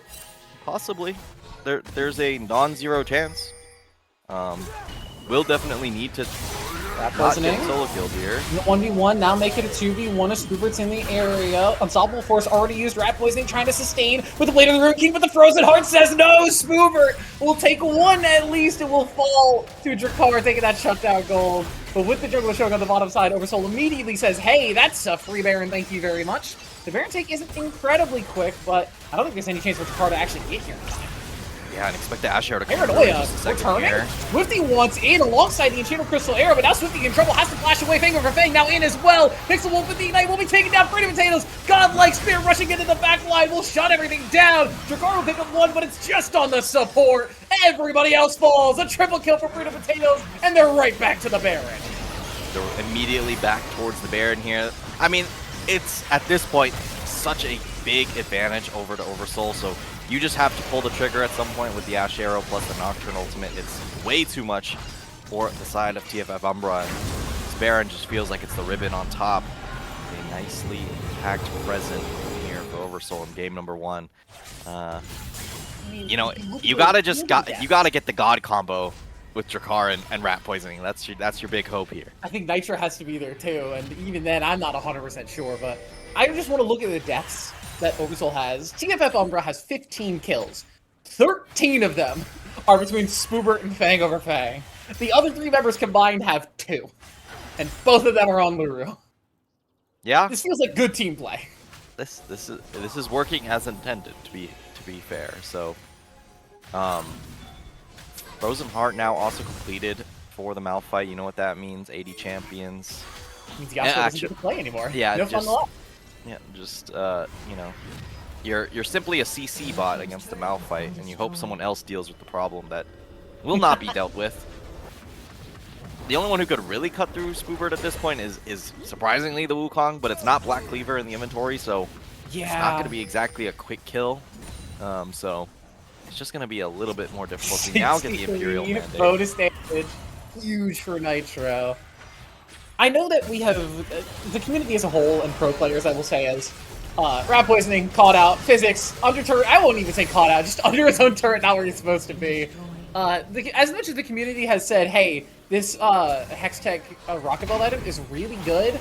possibly. There's a non-zero chance. We'll definitely need to. That wasn't it. Solo killed here. 1v1, now make it a 2v1 as Spoobert's in the area. Unstoppable Force already used. Rat Poisoning trying to sustain with the Blade of the Rune King, but the Frozen Heart says no! Spoobert will take 1 at least. It will fall to Drakar, taking that shutdown gold. But with the Juggler showing on the bottom side, OverSoul immediately says, hey, that's a free Baron, thank you very much. The Baron take isn't incredibly quick, but I don't think there's any chance for Drakar to actually get here. Yeah, and expect the Ash Arrow to come Paranoia returning. Swifty wants in alongside the Enchanted Crystal Arrow, but now Swifty in trouble, has to flash away. Fang over Fang now in as well. Pixel Wolf with the Ignite will be taking down Freedom Potatoes. Godlike Spear rushing into the back line will shut everything down. Drakar will pick up 1, but it's just on the support. Everybody else falls. A triple kill for Freedom Potatoes, and they're right back to the Baron. They're immediately back towards the Baron here. I mean, it's, at this point, such a big advantage over to OverSoul, so you just have to pull the trigger at some point with the Ash Arrow plus the Nocturne Ultimate. It's way too much for the side of TFF Umbra, and this Baron just feels like it's the ribbon on top. A nicely packed present here for OverSoul in game number 1. You know, you gotta get the God combo with Drakar and Rat Poisoning. That's your big hope here. I think Nitro has to be there too, and even then, I'm not 100% sure, but I just want to look at the deaths that OverSoul has. TFF Umbra has 15 kills. 13 of them are between Spoobert and Fang over Fang. The other 3 members combined have 2. And both of them are on Luru. Yeah. This feels like good team play. This is working as intended, to be fair. So Frozen Heart now also completed for the Malphite. You know what that means? 80 champions. It means Yasuo doesn't get to play anymore. Yeah, no fun left. Yeah, just, you know, You're simply a CC bot against a Malphite, and you hope someone else deals with the problem that will not be dealt with. The only one who could really cut through Spoobert at this point is surprisingly the Wukong, but it's not Black Cleaver in the inventory, so Yeah. it's not going to be exactly a quick kill. So it's just going to be a little bit more difficult to now get the Imperial Mandate. Bonus damage. Huge for Nitro. I know that we have the community as a whole and pro players, I will say, as rat poisoning, caught out, physics, under turret. I won't even say caught out, just under his own turret, not where he's supposed to be. As much as the community has said, hey, this Hextech Rocket Belt item is really good,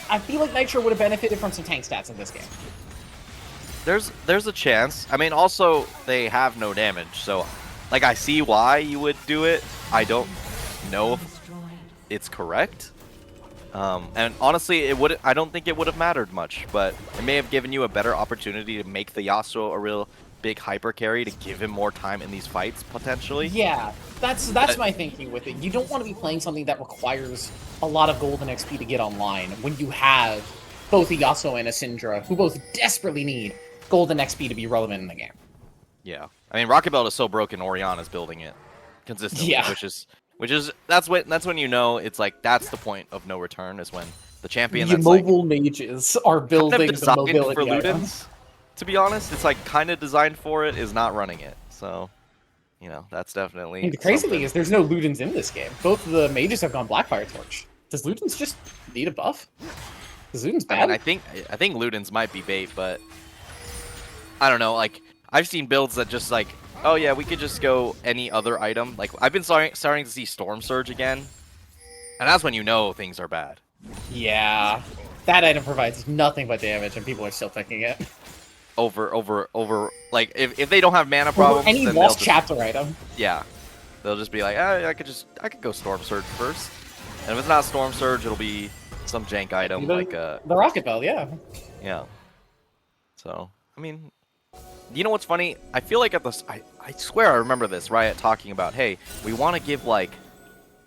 I feel like Nitro would have benefited from some tank stats in this game. There's a chance. I mean, also, they have no damage, so, like, I see why you would do it. I don't know if it's correct. And honestly, I don't think it would have mattered much, but it may have given you a better opportunity to make the Yasuo a real big hyper carry to give him more time in these fights, potentially. Yeah, that's my thinking with it. You don't want to be playing something that requires a lot of golden XP to get online when you have both a Yasuo and a Syndra, who both desperately need golden XP to be relevant in the game. Yeah. I mean, Rocket Belt is so broken, Oriana's building it consistently, Yeah. which is that's when you know it's like that's the point of no return, is when the champion The that's like mobile mages are building kind of the designed mobility for items. Ludens. To be honest, it's like kind of designed for it, is not running it. So, you know, that's definitely. And the crazy something. thing is, there's no Ludens in this game. Both of the mages have gone Blackfire Torch. Does Ludens just need a buff? Is Ludens I bad? mean, I think Ludens might be bait, but I don't know. Like, I've seen builds that just like, oh yeah, we could just go any other item. Like, I've been starting to see Storm Surge again, and that's when you know things are bad. Yeah, that item provides nothing but damage, and people are still picking it. Over. Like, if they don't have mana problems, Any then lost they'll chapter item. yeah, they'll just be like, I could go Storm Surge first, and if it's not Storm Surge, it'll be some jank item like The Rocket Belt, yeah. yeah. So I mean, you know what's funny? I feel like at this, I swear I remember this Riot talking about, hey, we want to give like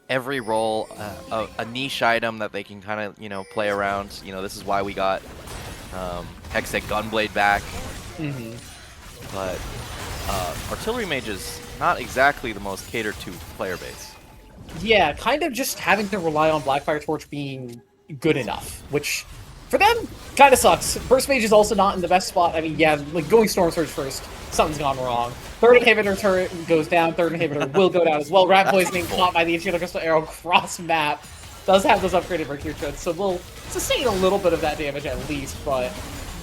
every role a niche item that they can kind of play around. You know, this is why we got Hextech Gunblade back. But Artillery Mage is not exactly the most catered to player base. Yeah, kind of just having to rely on Blackfire Torch being good enough, which for them kind of sucks. First Mage is also not in the best spot. I mean, yeah, like going Storm Surge first, something's gone wrong. Third inhibitor turret goes down, third inhibitor will go down as well. Rat Poisoning caught by the Enchanted Crystal Arrow cross map. Does have those upgraded Mercury treads, so we'll sustain a little bit of that damage at least, but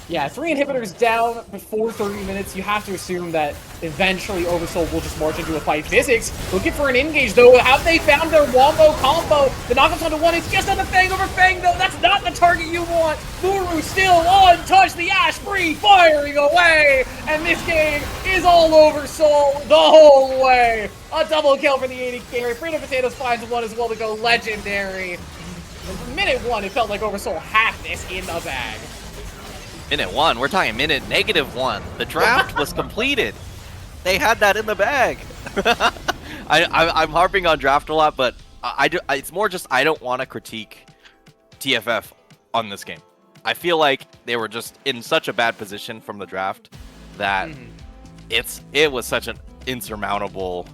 yeah, 3 inhibitors down before 30 minutes. You have to assume that eventually OverSoul will just march into a fight. Physics looking for an engage, though. Have they found their wombo combo? The knockups onto one. It's just on the Fang over Fang, though. That's not the target you want. Muru still untouched. The Ash free firing away. And this game is all OverSoul the whole way. A double kill for the 80 carry. Freedom Potatoes finds one as well to go legendary. In minute 1, it felt like OverSoul had this in the bag. Minute 1, we're talking minute -1. The draft was completed. They had that in the bag. I'm harping on draft a lot, but it's more just I don't want to critique TFF on this game. I feel like they were just in such a bad position from the draft that it was such an insurmountable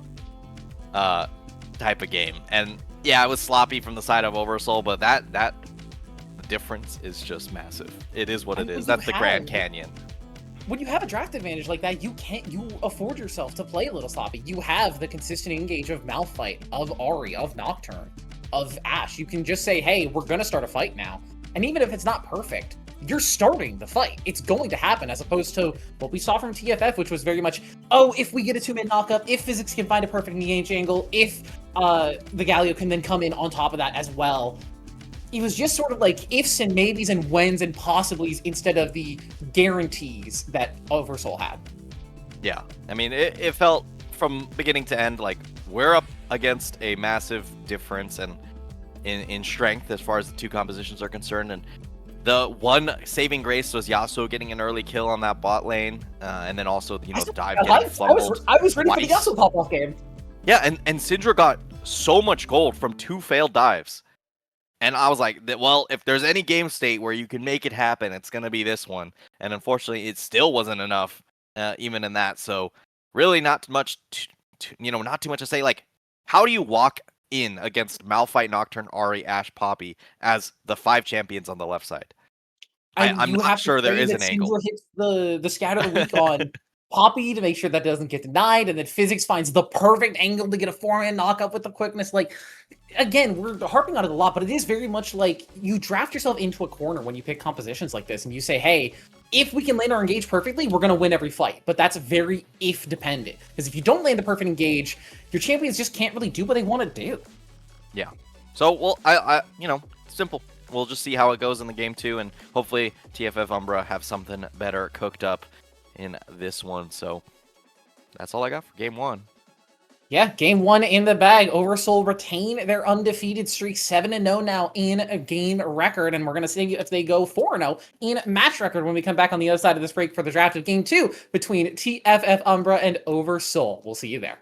type of game. And yeah, it was sloppy from the side of OverSoul, but that difference is just massive. It is what it is. That's the Grand Canyon. When you have a draft advantage like that, you afford yourself to play a little sloppy. You have the consistent engage of Malphite, of Ahri, of Nocturne, of Ashe. You can just say, hey, we're gonna start a fight now. And even if it's not perfect, you're starting the fight. It's going to happen, as opposed to what we saw from TFF, which was very much, oh, if we get a 2-man knockup, if Physics can find a perfect engage angle, if the Galio can then come in on top of that as well. It was just sort of like ifs and maybes and whens and possiblies instead of the guarantees that OverSoul had. Yeah, I mean, it felt from beginning to end like we're up against a massive difference and in strength as far as the two compositions are concerned. And the one saving grace was Yasuo getting an early kill on that bot lane, and then also the dive getting fumbled. I was ready twice. for the Yasuo pop-off game. Yeah, and Syndra got so much gold from 2 failed dives. And I was like, well, if there's any game state where you can make it happen, it's going to be this one. And unfortunately, it still wasn't enough, even in that. So really not much, not too much to say. Like, how do you walk in against Malphite, Nocturne, Ahri, Ashe, Poppy as the 5 champions on the left side? I'm you not have sure to there pray is that an angle. Syndra hits the scatter of the week on Poppy to make sure that doesn't get denied, and then Physics finds the perfect angle to get a 4-man knockup with the quickness. Like, again, we're harping on it a lot, but it is very much like you draft yourself into a corner when you pick compositions like this, and you say, hey, if we can land our engage perfectly, we're going to win every fight. But that's very if dependent, because if you don't land the perfect engage, your champions just can't really do what they want to do. Yeah. So, well, I simple. We'll just see how it goes in the game 2, and hopefully TFF Umbra have something better cooked up in this one. So that's all I got for game 1. Yeah, game 1 in the bag. OverSoul retain their undefeated streak, 7-0 now in a game record, and we're going to see if they go 4-0 in match record when we come back on the other side of this break for the draft of game 2 between TFF Umbra and OverSoul. We'll see you there.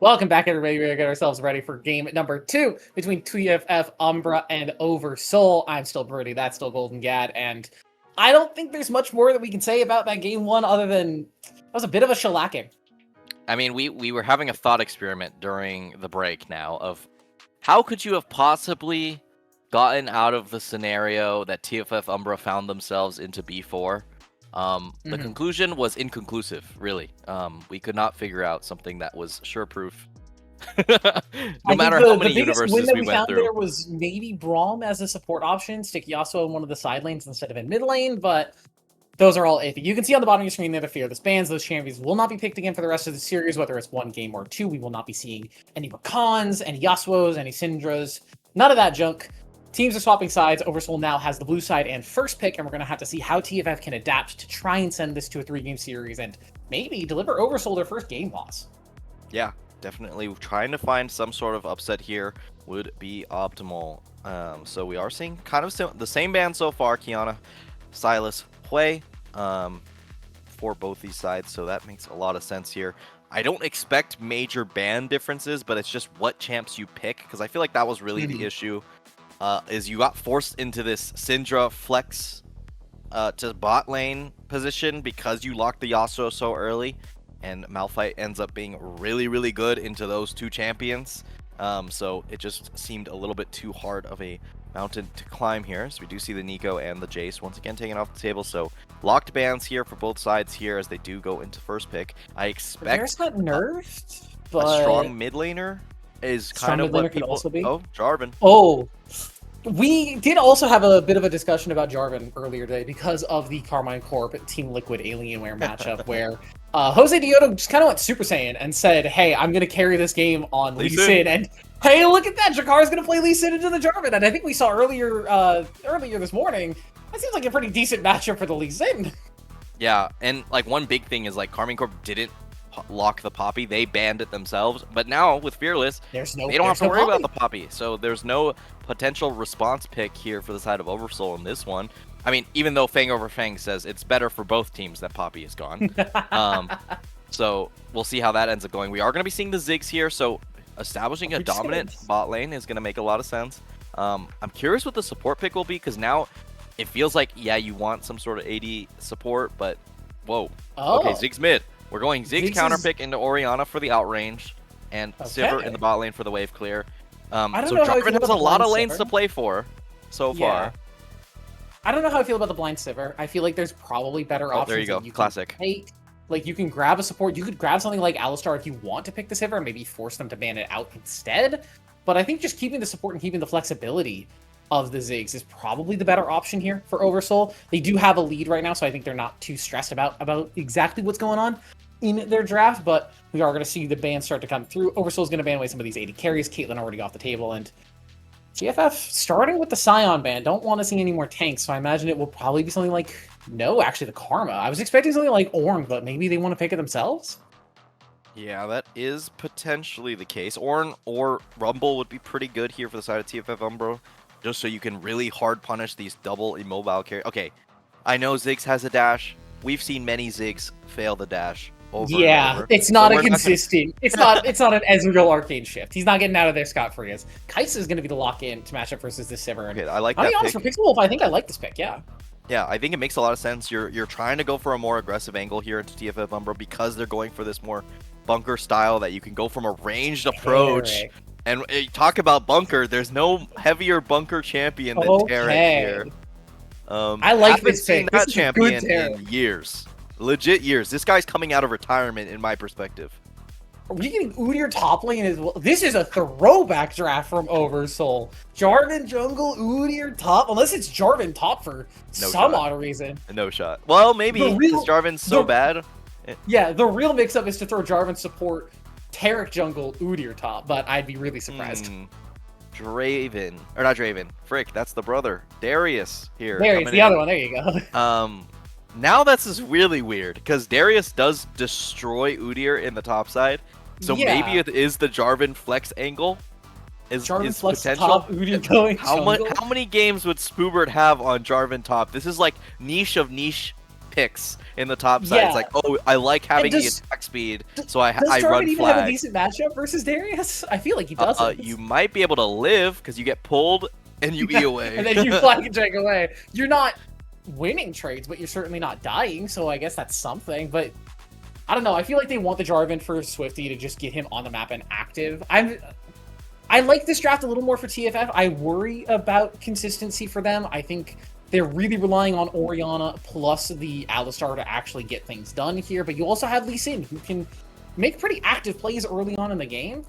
Welcome back, everybody. We're gonna get ourselves ready for game number 2 between TFF, Umbra, and OverSoul. I'm still Brody, that's still Golden Gad, and I don't think there's much more that we can say about that game 1 other than that was a bit of a shellacking. I mean, we were having a thought experiment during the break now of how could you have possibly gotten out of the scenario that TFF Umbra found themselves into B4. The conclusion was inconclusive, really. We could not figure out something that was sure-proof. No matter how many universes win that we went found through. There was maybe Braum as a support option, stick Yasuo in one of the side lanes instead of in mid lane, but those are all iffy. You can see on the bottom of your screen there the fearless bans. Those champions will not be picked again for the rest of the series, whether it's 1 game or 2. We will not be seeing any Rakans, any Yasuos, any Syndras, none of that junk. Teams are swapping sides. OverSoul now has the blue side and first pick, and we're going to have to see how TFF can adapt to try and send this to a 3-game series and maybe deliver OverSoul their first game loss. Yeah, definitely trying to find some sort of upset here would be optimal. So we are seeing kind of the same band so far, Kiana, Silas, Hui, for both these sides, so that makes a lot of sense here. I don't expect major band differences, but it's just what champs you pick, because I feel like that was really the issue. Is you got forced into this Syndra flex to bot lane position because you locked the Yasuo so early, and Malphite ends up being really, really good into those 2 champions. So it just seemed a little bit too hard of a mountain to climb here. So we do see the Nico and the Jace once again taken off the table. So locked bans here for both sides here as they do go into first pick. I expect There's not nerfed, but a strong mid laner is kind of what people... Oh, Jarvan. Oh, we did also have a bit of a discussion about Jarvan earlier today because of the Carmine Corp Team Liquid Alienware matchup where Jose Dioto just kind of went Super Saiyan and said, hey, I'm going to carry this game on Lee Sin. And hey, look at that. Jakar's going to play Lee Sin into the Jarvan. And I think we saw earlier this morning, that seems like a pretty decent matchup for the Lee Sin. Yeah, and like one big thing is like Carmine Corp didn't lock the Poppy. They banned it themselves. But now with Fearless, they don't have to worry about the Poppy. So there's no potential response pick here for the side of OverSoul in this one. I mean, even though Fang over Fang says it's better for both teams that Poppy is gone. So we'll see how that ends up going. We are going to be seeing the Ziggs here, so establishing a dominant bot lane is going to make a lot of sense. I'm curious what the support pick will be, because now it feels like, yeah, you want some sort of AD support, but whoa. Okay, Ziggs mid. We're going Ziggs counter pick into Orianna for the outrange, and Sivir in the bot lane for the wave clear. So Jarvan has a lot of lanes to play for so far. I don't know how I feel about the blind Sivir. I feel like there's probably better options. There you go, classic. Like, you can grab a support. You could grab something like Alistar if you want to pick the Sivir and maybe force them to ban it out instead. But I think just keeping the support and keeping the flexibility of the Ziggs is probably the better option here for OverSoul. They do have a lead right now, so I think they're not too stressed about exactly what's going on in their draft, but we are going to see the bans start to come through. OverSoul's going to ban away some of these 80 carries. Caitlyn already off the table, and TFF, starting with the Scion ban, don't want to see any more tanks, so I imagine it will probably be something like, no, actually the Karma. I was expecting something like Ornn, but maybe they want to pick it themselves? Yeah, that is potentially the case. Ornn or Rumble would be pretty good here for the side of TFF Umbro, just so you can really hard punish these double immobile carries. Okay, I know Ziggs has a dash. We've seen many Ziggs fail the dash. Over and over. It's not a consistent. It's not an Ezreal Arcane shift. He's not getting out of there scot-free. As Kai'Sa is going to be the lock-in to match up versus this Sivir. Okay, I like that. I'll be honest, pick. For Pixel Wolf, I think I like this pick. Yeah. Yeah, I think it makes a lot of sense. You're trying to go for a more aggressive angle here into TFF Umbro because they're going for this more bunker style that you can go from a ranged approach. And talk about bunker. There's no heavier bunker champion than Tarek here. I like this pick. That champion in years. Legit years. This guy's coming out of retirement in my perspective. Are we getting Udyr top lane as well? This is a throwback draft from OverSoul. Jarvan jungle, Udyr top. Unless it's Jarvan top for some odd reason. No shot. Well, maybe because Jarvan's so bad. Yeah, the real mix-up is to throw Jarvan support, Tarek jungle, Udyr top, but I'd be really surprised. Draven. Or not Draven. Frick, that's the brother. Darius here. Darius, the other one. There you go. Now that's just really weird, because Darius does destroy Udyr in the top side, so maybe it is the Jarvan flex angle. Jarvan flex potential. Top, Udyr going how many games would Spoobert have on Jarvan top? This is like niche of niche picks in the top side. It's like, oh, I like having the attack speed, so I Does Jarvan run even have a flag. decent matchup versus Darius? I feel like he doesn't. You might be able to live because you get pulled and you E away. And then you flag and check away. You're not winning trades, but you're certainly not dying, so I guess that's something. But I don't know. I feel like they want the Jarvan for Swifty to just get him on the map and active. I like this draft a little more for TFF. I worry about consistency for them. I think they're really relying on Orianna plus the Alistar to actually get things done here. But you also have Lee Sin, who can make pretty active plays early on in the game.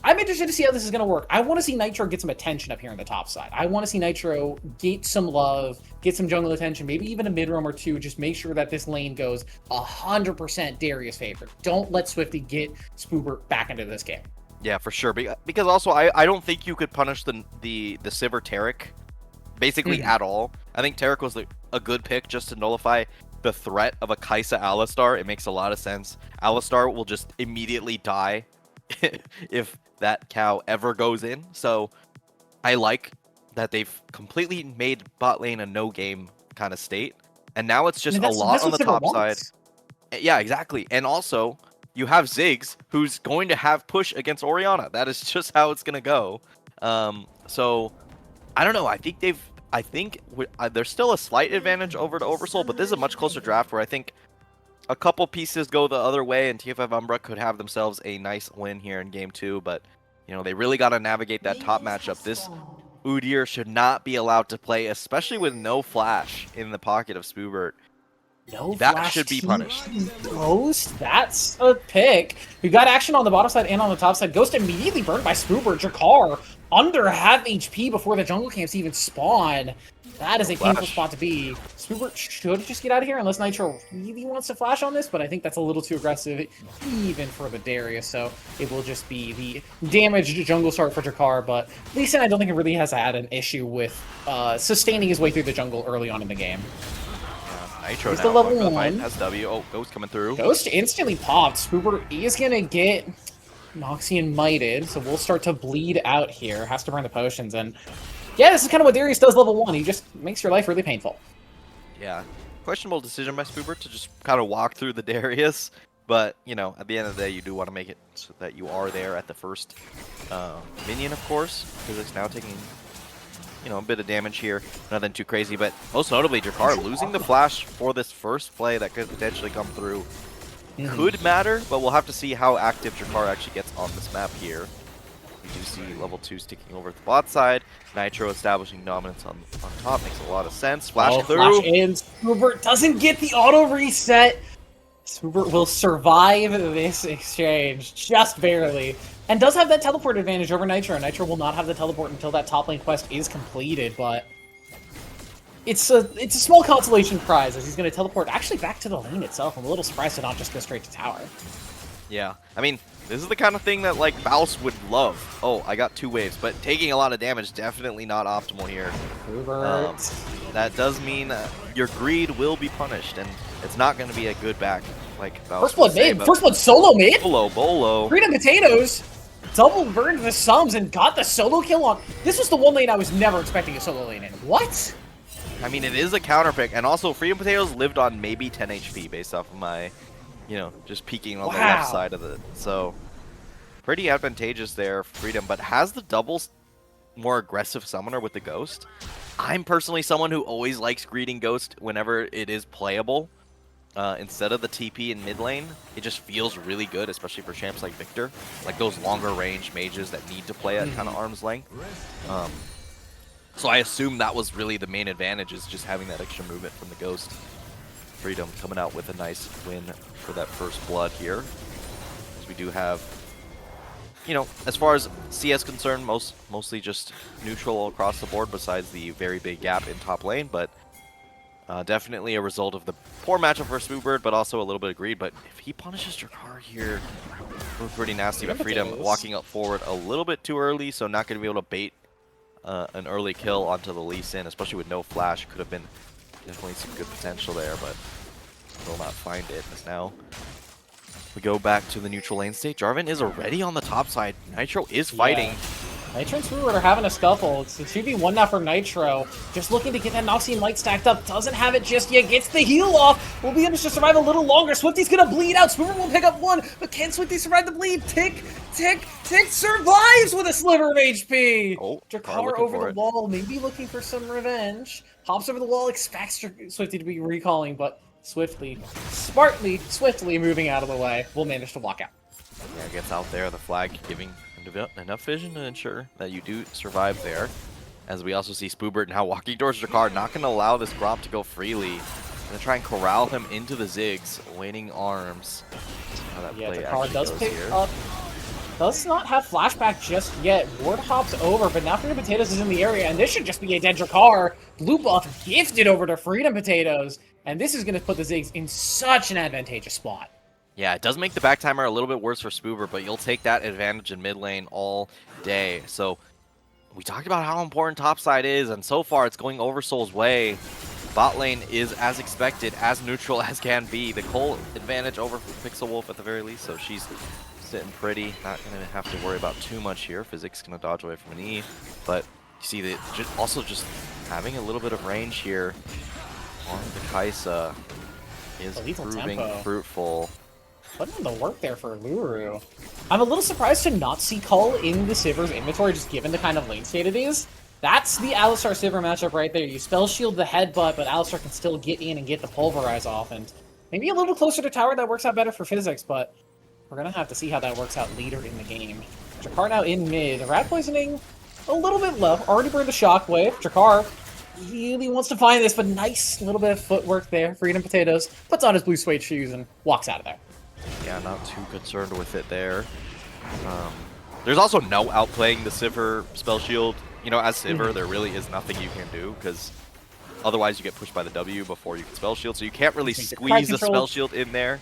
I'm interested to see how this is going to work. I want to see Nitro get some attention up here on the top side. I want to see Nitro get some love, get some jungle attention, maybe even a mid-roam or two. Just make sure that this lane goes 100% Darius favorite. Don't let Swifty get Spoobert back into this game. Yeah, for sure. Because also, I don't think you could punish the Sivir Taric basically at all. I think Taric was a good pick just to nullify the threat of a Kai'Sa Alistar. It makes a lot of sense. Alistar will just immediately die if that cow ever goes in. So I like that they've completely made bot lane a no-game kind of state. And now it's just a lot on the top side. Yeah, exactly. And also, you have Ziggs, who's going to have push against Orianna. That is just how it's going to go. So, I don't know. I think there's still a slight advantage over to OverSoul, but this is a much closer draft where I think a couple pieces go the other way, and TFF Umbra could have themselves a nice win here in Game 2. But, you know, they really got to navigate that top matchup. This Udyr should not be allowed to play, especially with no flash in the pocket of Spoobert. No, that should be punished. Ghost, that's a pick. We got action on the bottom side and on the top side. Ghost immediately burned by Spoobert. Jakar under half HP before the jungle camps even spawn. That is a painful spot to be. Spoobert should just get out of here unless Nitro really wants to flash on this, but I think that's a little too aggressive even for the Darius, so it will just be the damaged jungle start for Jakar, but Lee Sin I don't think it really has had an issue with sustaining his way through the jungle early on in the game. Nitro He's now the level 1. SW. Oh, Ghost coming through. Ghost instantly popped. Spoobert is going to get Noxian mited, so we'll start to bleed out here. Has to burn the potions, and yeah, this is kind of what Darius does level 1. He just makes your life really painful. Yeah. Questionable decision by Spoobert to just kind of walk through the Darius, but, you know, at the end of the day, you do want to make it so that you are there at the first minion, of course, because it's now taking, you know, a bit of damage here. Nothing too crazy, but most notably, Jakar losing the flash for this first play that could potentially come through could matter, but we'll have to see how active Jakar actually gets on this map here. We do see level 2 sticking over at the bot side. Nitro establishing dominance on top makes a lot of sense. Flash through. Flash in. Spoobert doesn't get the auto reset. Spoobert will survive this exchange just barely. And does have that teleport advantage over Nitro. Nitro will not have the teleport until that top lane quest is completed, but it's a small consolation prize as he's going to teleport actually back to the lane itself. I'm a little surprised to not just go straight to tower. Yeah, I mean, this is the kind of thing that, like, Baus would love. Oh, I got 2 waves, but taking a lot of damage, definitely not optimal here. That does mean your greed will be punished, and it's not going to be a good back, like Baus First blood say, mid, first blood solo mid. Bolo. Freedom Potatoes double burned the sums and got the solo kill on. This was the one lane I was never expecting a solo lane in. What? I mean, it is a counter pick, and also Freedom Potatoes lived on maybe 10 HP based off of my, you know, just peeking on the left side of it. So, pretty advantageous there, Freedom, but has the double more aggressive summoner with the Ghost. I'm personally someone who always likes greeting Ghost whenever it is playable. Instead of the TP in mid lane, it just feels really good, especially for champs like Victor, like those longer range mages that need to play at kind of arm's length. So I assume that was really the main advantage, is just having that extra movement from the Ghost. Freedom coming out with a nice win for that first blood here. As we do have, you know, as far as CS concerned, mostly just neutral across the board besides the very big gap in top lane, but definitely a result of the poor matchup for Spoobert, but also a little bit of greed. But if he punishes Jakar here, we're pretty nasty. But Freedom walking up forward a little bit too early, so not going to be able to bait an early kill onto the Lee Sin, especially with no flash. Could have been definitely some good potential there, but will not find it. As now we go back to the neutral lane state. Jarvan is already on the top side. Nitro is fighting. Nitro and Swoobert are having a scuffle. It's a 2v1 now for Nitro. Just looking to get that Noxian Light stacked up. Doesn't have it just yet. Gets the heal off. Will be able to survive a little longer. Swifty's gonna bleed out. Swoobert will pick up one, but can Swifty survive the bleed? Tick, tick, tick survives with a sliver of HP. Oh, Drakkar over the wall, maybe looking for some revenge. Hops over the wall, expects Swifty to be recalling, but swiftly, swiftly moving out of the way, will manage to walk out. Yeah, gets out there, the flag giving enough vision to ensure that you do survive there. As we also see Spoobert now walking towards Drakkar, not going to allow this Gromp to go freely. Going to try and corral him into the Ziggs, waiting arms. How that play Drakkar does goes pick here. up. Does not have flashback just yet. Ward hops over, but now Freedom Potatoes is in the area, and this should just be a dead Drakkar. Blue buff gifted over to Freedom Potatoes, and this is going to put the Ziggs in such an advantageous spot. Yeah, it does make the back timer a little bit worse for Spoobert, but you'll take that advantage in mid lane all day. So we talked about how important topside is, and so far it's going OverSoul's way. Bot lane is as expected, as neutral as can be. The Cole advantage over Pixel Wolf at the very least, so she's sitting pretty. Not going to have to worry about too much here. Physics going to dodge away from an E, but you see that also just having a little bit of range here on the Kai'Sa is proving fruitful. Putting in the work there for Luru. I'm a little surprised to not see Cull in the Sivir's inventory, just given the kind of lane state it is. That's the Alistar-Sivir matchup right there. You spell shield the headbutt, but Alistar can still get in and get the pulverize off, and maybe a little closer to tower that works out better for physics, but we're gonna have to see how that works out later in the game. Drakkar now in mid. Rat poisoning a little bit low. Already burned the shockwave. Drakkar really wants to find this, but nice little bit of footwork there. Freedom Potatoes puts on his blue suede shoes and walks out of there. Yeah, not too concerned with it there. There's also no outplaying the Sivir spell shield. You know, as Sivir, there really is nothing you can do, because otherwise you get pushed by the W before you can spell shield, so you can't really squeeze a spell shield in there.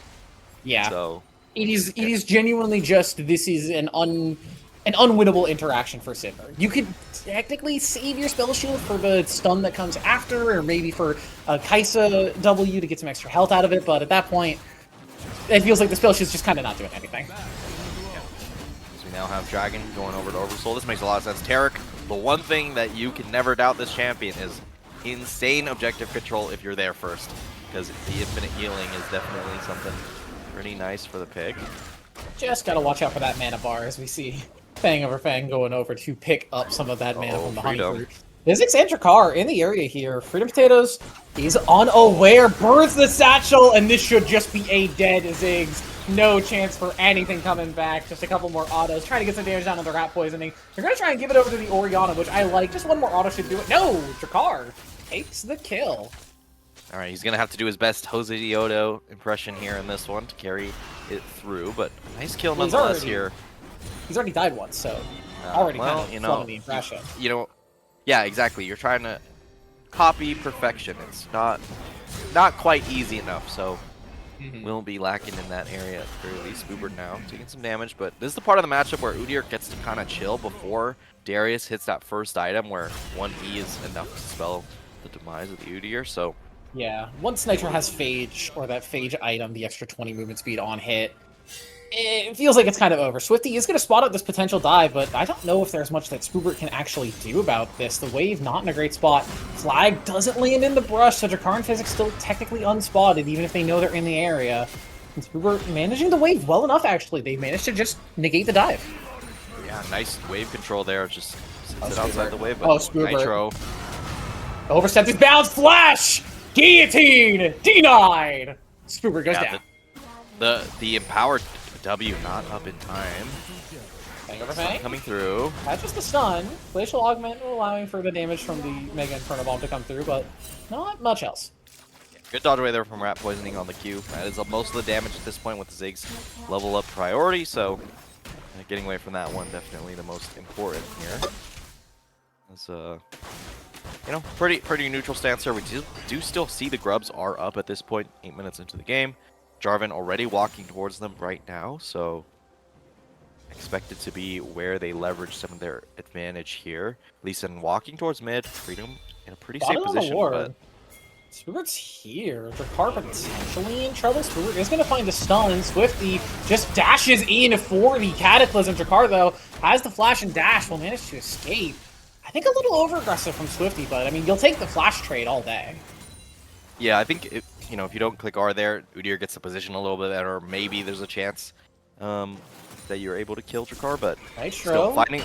Yeah. So it is genuinely just, this is an unwinnable interaction for Sivir. You could technically save your spell shield for the stun that comes after, or maybe for a Kai'Sa W to get some extra health out of it, but at that point, it feels like the spell shield's just kind of not doing anything. Yeah. So we now have Dragon going over to OverSoul. This makes a lot of sense. Taric, the one thing that you can never doubt this champion is insane objective control if you're there first, because the infinite healing is definitely something pretty nice for the pick. Just gotta watch out for that mana bar as we see Fang over Fang going over to pick up some of that mana from the Honey Fruit. Ziggs and Drakkar in the area here. Freedom Potatoes is unaware, burns the satchel, and this should just be a dead Ziggs. No chance for anything coming back. Just a couple more autos. Trying to get some damage down on the rat poisoning. They're going to try and give it over to the Orianna, which I like. Just one more auto should do it. No! Drakkar takes the kill. All right, he's going to have to do his best Jose Diodo impression here in this one to carry it through, but nice kill nonetheless here. He's already died once, so already well, kind of flowing the impression. You know, yeah, exactly. You're trying to copy perfection. It's not quite easy enough, so we'll be lacking in that area at the very least. Uber now taking some damage, but this is the part of the matchup where Udyr gets to kind of chill before Darius hits that first item, where 1E is enough to spell the demise of the Udyr. So yeah, once Nitro has Phage, or that Phage item, the extra 20 movement speed on hit, it feels like it's kind of over. Swifty is going to spot out this potential dive, but I don't know if there's much that Spoobert can actually do about this. The wave not in a great spot. Flag doesn't land in the brush, so Drakkar and Physics still technically unspotted, even if they know they're in the area. And Spoobert managing the wave well enough, actually. They managed to just negate the dive. Yeah, nice wave control there. Just sit outside the wave, but Nitro overstepped his bounds. Flash! Guillotine! Denied! Spoobert goes down. The empowered W not up in time. Fang over Fang. Coming through. That's just the stun. Glacial Augment allowing for the damage from the Mega Inferno Bomb to come through, but not much else. Yeah, good dodge away there from Rat Poisoning on the Q. That is most of the damage at this point with the Ziggs level up priority, so getting away from that one definitely the most important here. It's you know, pretty neutral stance here. We do still see the Grubs are up at this point, 8 minutes into the game. Jarvan already walking towards them right now, so expected to be where they leverage some of their advantage here. Lee Sin walking towards mid, Freedom in a pretty safe position. But Spoobert's here. Drakkar potentially in trouble. Spoobert is going to find the stun. Swifty just dashes in for the Cataclysm. Drakkar, though, has the flash and dash. Will manage to escape. I think a little over-aggressive from Swifty, but, I mean, you'll take the flash trade all day. Yeah, I think, if you don't click R there, Udyr gets the position a little bit better. Maybe there's a chance that you're able to kill Drakkar, but still finding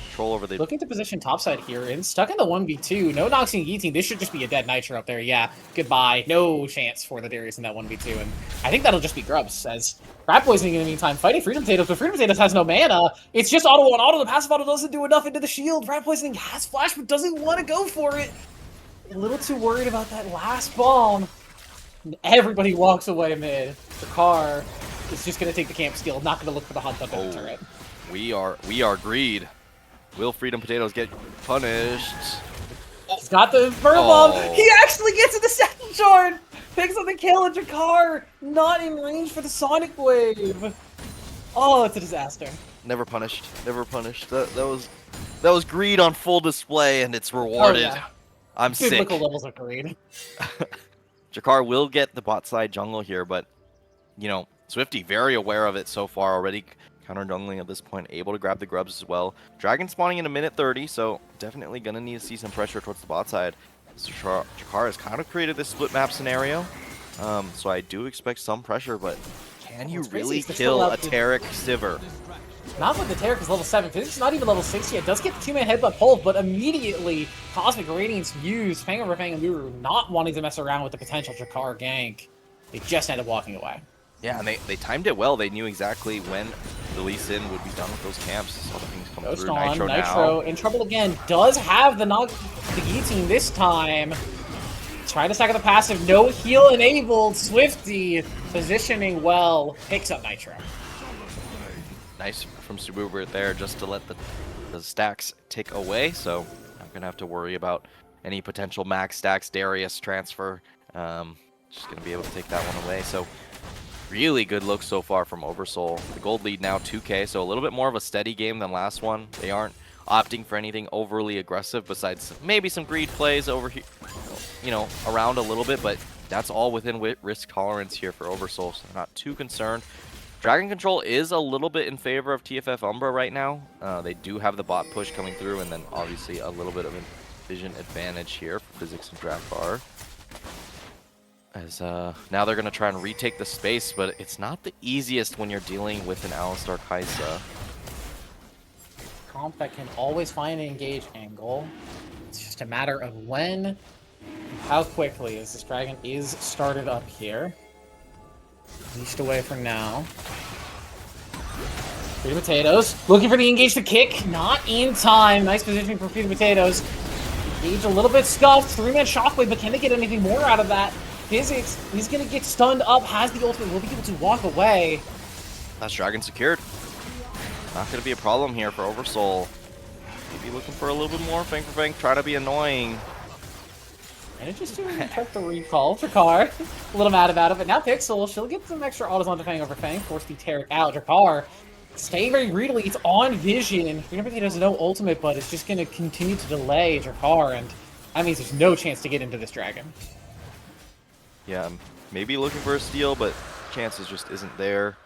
control over the... Looking to position topside here, and stuck in the 1v2. No Noxing Guillotine. This should just be a dead Nitro up there. Yeah, goodbye. No chance for the Darius in that 1v2, and I think that'll just be Grubs, as Rat Poisoning in the meantime fighting Freedom Potatoes, but Freedom Potatoes has no mana. It's just auto on auto. The passive auto doesn't do enough into the shield. Rat Poisoning has flash, but doesn't want to go for it. A little too worried about that last bomb. And everybody walks away mid. Drakkar is just going to take the camp skill, not going to look for the hot dump in the turret. We are greed. Will Freedom Potatoes get punished? He's got the Inferno Bomb. He actually gets in the second shard. Picks up the kill, and Drakkar not in range for the Sonic Wave. Oh, it's a disaster. Never punished. Never punished. That was greed on full display, and it's rewarded. Oh, yeah. I'm sick. Biblical levels of greed. Drakkar will get the bot side jungle here, but Swifty very aware of it so far already. Counter jungling at this point, able to grab the grubs as well. Dragon spawning in a minute 30, so definitely gonna need to see some pressure towards the bot side. So Drakkar has kind of created this split map scenario, so I do expect some pressure, but can you really kill a Taric Sivir? Not with the Taric is level 7. Physics not even level 6 yet. Does get the 2-man headbutt pulled, but immediately Cosmic Radiance used. Fang over Fang and Guru not wanting to mess around with the potential Drakkar gank. They just ended up walking away. Yeah, and they timed it well. They knew exactly when the Lee Sin would be done with those camps. Saw the things come Ghost through. on, Nitro Nitro in trouble again. Does have the guillotine this time. Trying to stack up the passive. No heal enabled. Swifty positioning well. Picks up Nitro. Nice from Sububert there, just to let the stacks tick away. So I'm gonna have to worry about any potential max stacks Darius transfer. Just gonna be able to take that one away. So really good look so far from OverSoul. The gold lead now 2K, so a little bit more of a steady game than last one. They aren't opting for anything overly aggressive besides maybe some greed plays over here, around a little bit, but that's all within risk tolerance here for OverSoul, so not too concerned. Dragon control is a little bit in favor of TFF Umbra right now. They do have the bot push coming through, and then obviously a little bit of a vision advantage here for Physics and Drakkar. As now they're going to try and retake the space, but it's not the easiest when you're dealing with an Alistar Kai'Sa. Comp that can always find an engage angle. It's just a matter of when and how quickly, as this dragon is started up here. Leashed away for now. Freedom Potatoes looking for the engage to kick. Not in time. Nice positioning for Freedom Potatoes. Engage a little bit scuffed. 3-man Shockwave, but can they get anything more out of that? Physics, he's going to get stunned up, has the ultimate, will be able to walk away. That's Dragon secured. Not going to be a problem here for OverSoul. Maybe looking for a little bit more Fang for Fang, try to be annoying. Manages to retake the recall. Drakkar, a little mad about it, but now Pixel, she'll get some extra autos onto Fang over Fang, force the Taric out. Drakkar, staying very greedily, it's on vision. Freedom Potatoes has no ultimate, but it's just going to continue to delay Drakkar, and that means there's no chance to get into this dragon. Yeah, maybe looking for a steal, but chances just isn't there.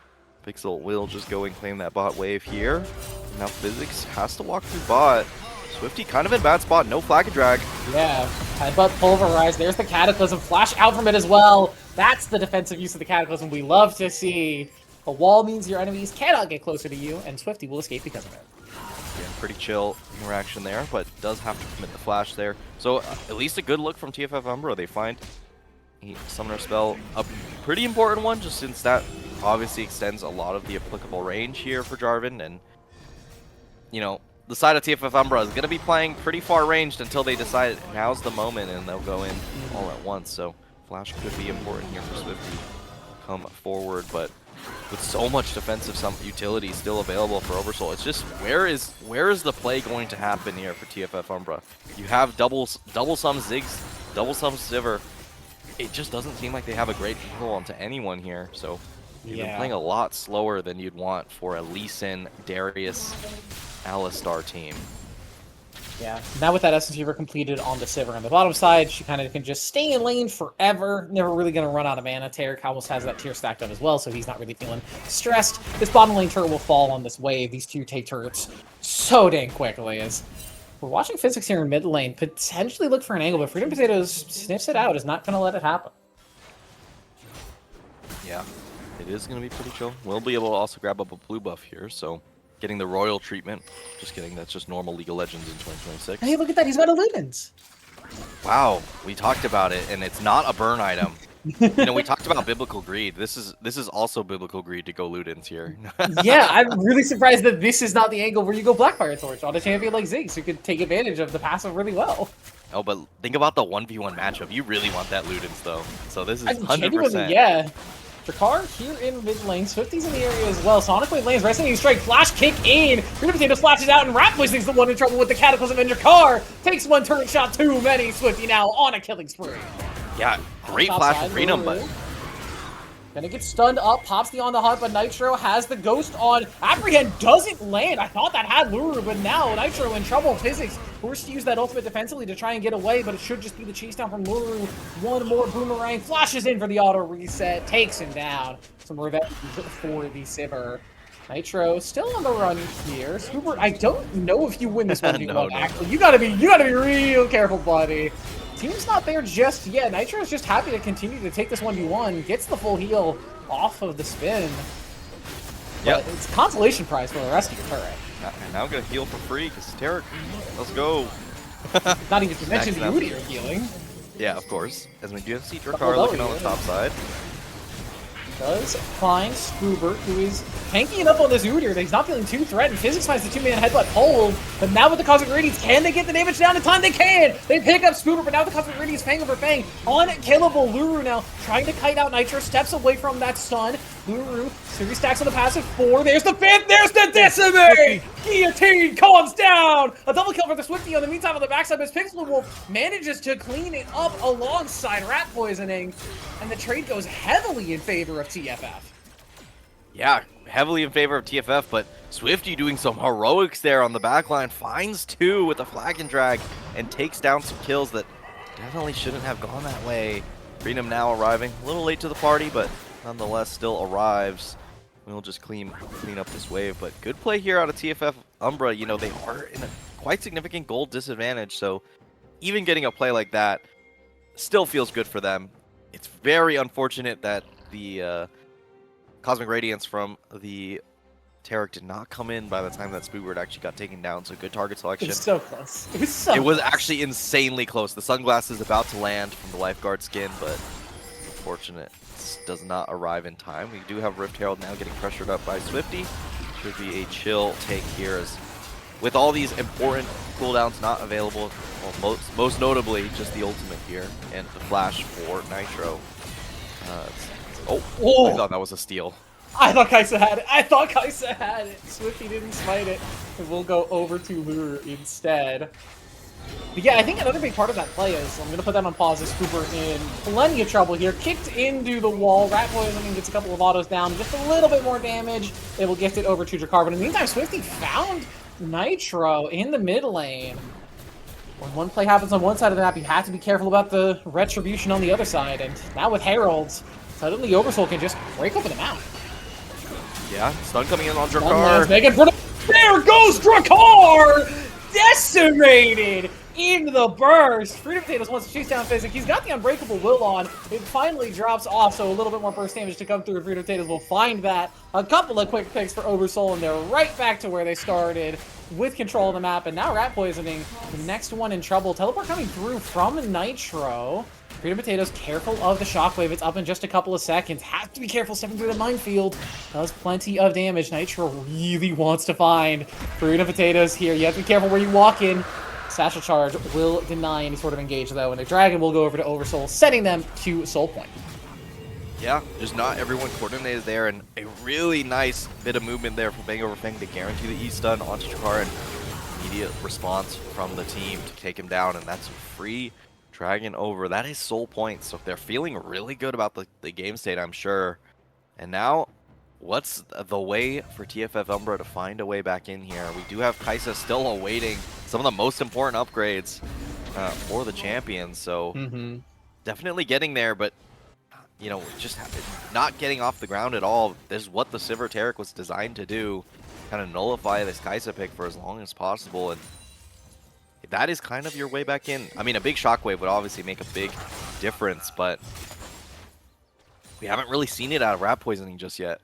Pixel will just go and claim that bot wave here. Now Physics has to walk through bot. Swifty kind of in bad spot, no flag and drag. Yeah, headbutt pulverized. There's the Cataclysm. Flash out from it as well. That's the defensive use of the Cataclysm we love to see. A wall means your enemies cannot get closer to you, and Swifty will escape because of it. Yeah, pretty chill interaction there, but does have to commit the flash there. So at least a good look from TFF Umbra. They find Summoner Spell, a pretty important one, just since that obviously extends a lot of the applicable range here for Jarvan, and the side of TFF Umbra is going to be playing pretty far ranged until they decide now's the moment, and they'll go in all at once. So flash could be important here for Swifty come forward, but with so much defensive utility still available for OverSoul, it's just where is the play going to happen here for TFF Umbra? You have double sum Ziggs, double sum Sivir. It just doesn't seem like they have a great control onto anyone here, so you've been playing a lot slower than you'd want for a Lee Sin, Darius, Alistar team. Yeah, now with that Essence Fever completed on the Sivir on the bottom side, she kind of can just stay in lane forever. Never really going to run out of mana. Tarek almost has that tier stacked up as well, so he's not really feeling stressed. This bottom lane turret will fall on this wave. These two take turrets so dang quickly. As we're watching Physics here in mid lane potentially look for an angle, but Freedom Potatoes sniffs it out, is not going to let it happen. Yeah, it is going to be pretty chill. We'll be able to also grab up a blue buff here, so getting the royal treatment. Just kidding, that's just normal League of Legends in 2026. Hey, look at that, he's got a Lumens. Wow, we talked about it, and it's not a burn item. You know, we talked about biblical greed. This is also biblical greed to go Ludens here. Yeah, I'm really surprised that this is not the angle where you go Blackfire Torch on a champion like Ziggs, who could take advantage of the passive really well. Oh, but think about the 1v1 matchup. You really want that Ludens, though. So this is 100%. Genuinely, yeah. Drakkar here in mid lane. Swifty's in the area as well. Sonic Blade lanes, Resonating Strike, flash kick in. Freedom Potato flashes out, and Rat Poisoning's the one in trouble with the Cataclysm, and Drakkar takes one turret shot too many. Swifty now on a killing spree. Yeah, great flash from Freedom, but gonna get stunned up, pops the on the hunt, but Nitro has the ghost on. Apprehend doesn't land. I thought that had Luru, but now Nitro in trouble. Physics forced to use that ultimate defensively to try and get away, but it should just be the chase down from Luru. One more boomerang, flashes in for the auto reset, takes him down. Some revenge for the Sivir. Nitro still on the run here. Scooper, I don't know if you win this one. No. Actually, you gotta be real careful, buddy. Team's not there just yet. Nitro's just happy to continue to take this 1v1. Gets the full heal off of the spin. Yeah, it's a consolation prize for the rest of your turret. Now gonna heal for free because Tarek. Let's go. Not even to mention the Udyr healing. Yeah, of course. As we do see Drakkar looking on the top side. Does find Spoobert, who is tanking up on this Udyr. He's not feeling too threatened. Physics finds the two-man headbutt hold, but now with the Cosmic Radiance, can they get the damage down in time? They can! They pick up Spoobert, but now the Cosmic Radiance, Fang over Fang, unkillable. Luru now trying to kite out Nitro, steps away from that stun. Luru, series stacks on the passive 4. There's the 5th, there's the Decimate! Guillotine comes down! A double kill for the Swifty on the meantime on the backside, as Pixel Wolf manages to clean it up alongside Rat Poisoning, and the trade goes heavily in favor of TFF. Yeah, heavily in favor of TFF, but Swifty doing some heroics there on the backline, finds 2 with a flag and drag, and takes down some kills that definitely shouldn't have gone that way. Freedom now arriving, a little late to the party, but nonetheless still arrives. We'll just clean up this wave, but good play here out of TFF Umbra. You know, they are in a quite significant gold disadvantage, so even getting a play like that still feels good for them. It's very unfortunate that the Cosmic Radiance from the Tarek did not come in by the time that Spoobert actually got taken down, so good target selection. It was so close. It was actually insanely close. The sunglass is about to land from the lifeguard skin, but unfortunate. Does not arrive in time. We do have Rift Herald now getting pressured up by Swifty. Should be a chill take here, as with all these important cooldowns not available, well, most notably just the ultimate here and the flash for Nitro. I thought that was a steal. I thought Kaisa had it. Swifty didn't smite it. And we'll go over to Lure instead. But yeah, I think another big part of that play is, I'm going to put that on pause, is Cooper in plenty of trouble here. Kicked into the wall. Rat Poisoning gets a couple of autos down. Just a little bit more damage. They will gift it over to Drakkar. But in the meantime, Swifty found Nitro in the mid lane. When one play happens on one side of the map, you have to be careful about the retribution on the other side. And now with Heralds, suddenly OverSoul can just break open the map. Yeah, stun coming in on Drakkar. There goes Drakkar! Decimated in the burst. Freedom Potatoes wants to chase down Physic. He's got the Unbreakable Will on. It finally drops off, so a little bit more burst damage to come through. Freedom Potatoes will find that. A couple of quick picks for OverSoul, and they're right back to where they started with control of the map. And now Rat Poisoning, the next one in trouble. Teleport coming through from Nitro. Freedom Potatoes careful of the shockwave. It's up in just a couple of seconds. Have to be careful stepping through the minefield. Does plenty of damage. Nitro really wants to find Freedom Potatoes here. You have to be careful where you walk in. Satchel Charge will deny any sort of engage though, and the Dragon will go over to OverSoul, setting them to Soul Point. Yeah, just not everyone coordinated there, and a really nice bit of movement there from Fang over Fang to guarantee the E-stun onto Drakkar, and immediate response from the team to take him down, and that's a free Dragon over. That is Soul Point, so they're feeling really good about the game state, I'm sure. And now what's the way for TFF Umbra to find a way back in here? We do have Kaisa still awaiting some of the most important upgrades for the champions, so definitely getting there, but you know, just not getting off the ground at all. This is what the Sivir Taric was designed to do, kind of nullify this Kaisa pick for as long as possible, and that is kind of your way back in. I mean, a big shockwave would obviously make a big difference, but we haven't really seen it out of Rat Poisoning just yet.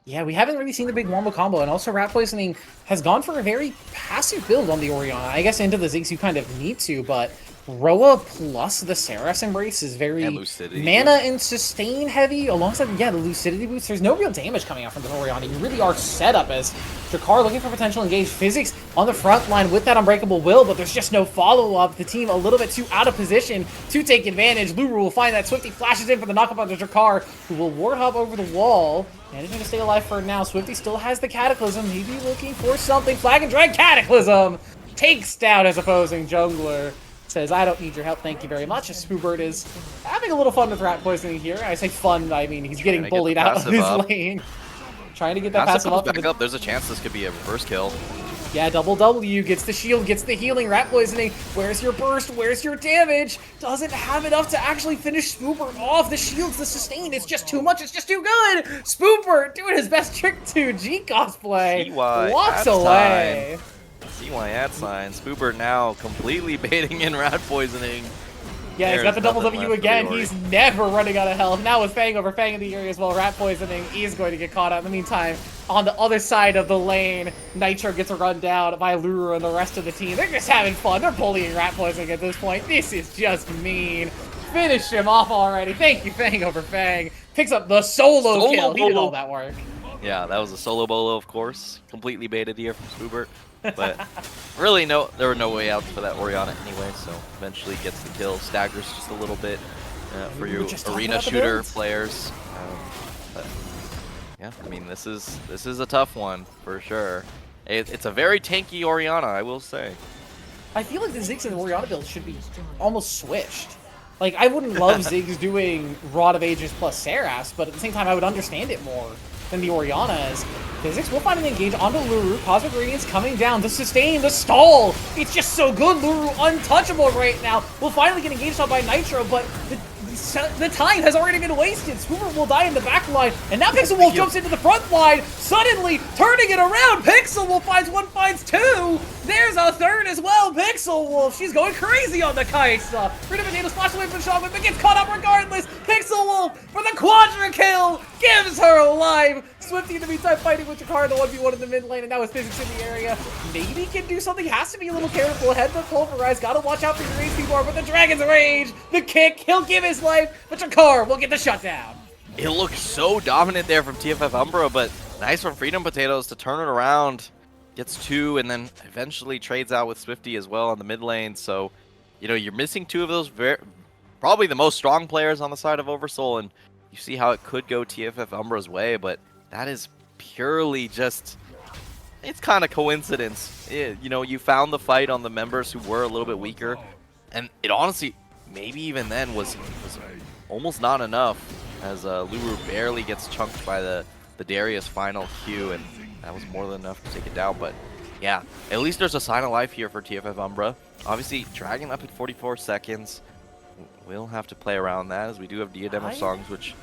Yeah, we haven't really seen the big Wombo combo, and also Rat Poisoning has gone for a very passive build on the Orianna. I guess into the Ziggs you kind of need to, but Roa plus the Seraph Embrace is very mana and sustain heavy, alongside, yeah, the Lucidity boost. There's no real damage coming out from the Orianna. You really are set up as Jakar looking for potential engage. Physics on the front line with that Unbreakable Will, but there's just no follow-up. The team a little bit too out of position to take advantage. Luru will find that Swifty flashes in for the knockup onto Jakar, who will Warthog over the wall. Managing to stay alive for now. Swifty still has the Cataclysm. Maybe looking for something. Flag and Drag Cataclysm takes down his opposing jungler. Says, I don't need your help, thank you very much. Spoobird is having a little fun with Rat Poisoning here. I say fun, I mean he's getting bullied out of his lane. Trying to get that passive up. Back up. There's a chance this could be a reverse kill. Yeah, double W, gets the shield, gets the healing. Rat Poisoning, where's your burst, where's your damage? Doesn't have enough to actually finish Spoobird off. The shield's the sustain, it's just too much, it's just too good. Spoobird doing his best trick to G cosplay, walks away. CY at sign. Spoobird now completely baiting in Rat Poisoning. Yeah, he's got the double W again. He's never running out of health. Now with Fang over Fang in the area as well, Rat Poisoning is going to get caught out. In the meantime, on the other side of the lane, Nitro gets a run down by Luru and the rest of the team. They're just having fun. They're bullying Rat Poisoning at this point. This is just mean. Finish him off already. Thank you, Fang over Fang. Picks up the solo kill. He did all that work. Yeah, that was a solo bolo, of course. Completely baited here from Spoobird. But really, there were no way outs for that Orianna anyway, so eventually gets the kill. Staggers just a little bit for your arena shooter players. But yeah, I mean, this is a tough one for sure. It's a very tanky Orianna, I will say. I feel like the Ziggs and the Orianna build should be almost switched. Like, I wouldn't love Ziggs doing Rod of Ages plus Seraphs, but at the same time, I would understand it more than the Oriannas. Ziggs will find an engage onto Luru. Cosmic Radiance coming down. The sustain, the stall. It's just so good. Luru untouchable right now. Will finally get engaged on by Nitro, but the time has already been wasted. Spoobird will die in the back line, and now Pixel Wolf jumps into the front line, suddenly turning it around. Pixel Wolf finds one, finds two. There's a third as well. Pixel Wolf, she's going crazy on the Kaisa. Freedom Potato splash away from the shotgun, but gets caught up regardless. Pixel Wolf for the quadra kill, gives her alive. Swifty in the meantime fighting with Jakar, the 1v1 in the mid lane, and now with Physics in the area. Maybe can do something, has to be a little careful. Head to Pulverize, gotta watch out for your HP bar, but the Dragon's Rage, the kick, he'll give his life, but Jakar will get the shutdown. It looks so dominant there from TFF Umbra, but nice from Freedom Potatoes to turn it around. Gets two, and then eventually trades out with Swifty as well on the mid lane, so, you know, you're missing two of those probably the most strong players on the side of OverSoul, and you see how it could go TFF Umbra's way, but that is purely just, it's kind of coincidence. You know, you found the fight on the members who were a little bit weaker, and it honestly, maybe even then was almost not enough, as Luru barely gets chunked by the Darius final Q, and that was more than enough to take it down. But yeah, at least there's a sign of life here for TFF Umbra. Obviously, Dragon up at 44 seconds. We'll have to play around that, as we do have Diadem of Songs, which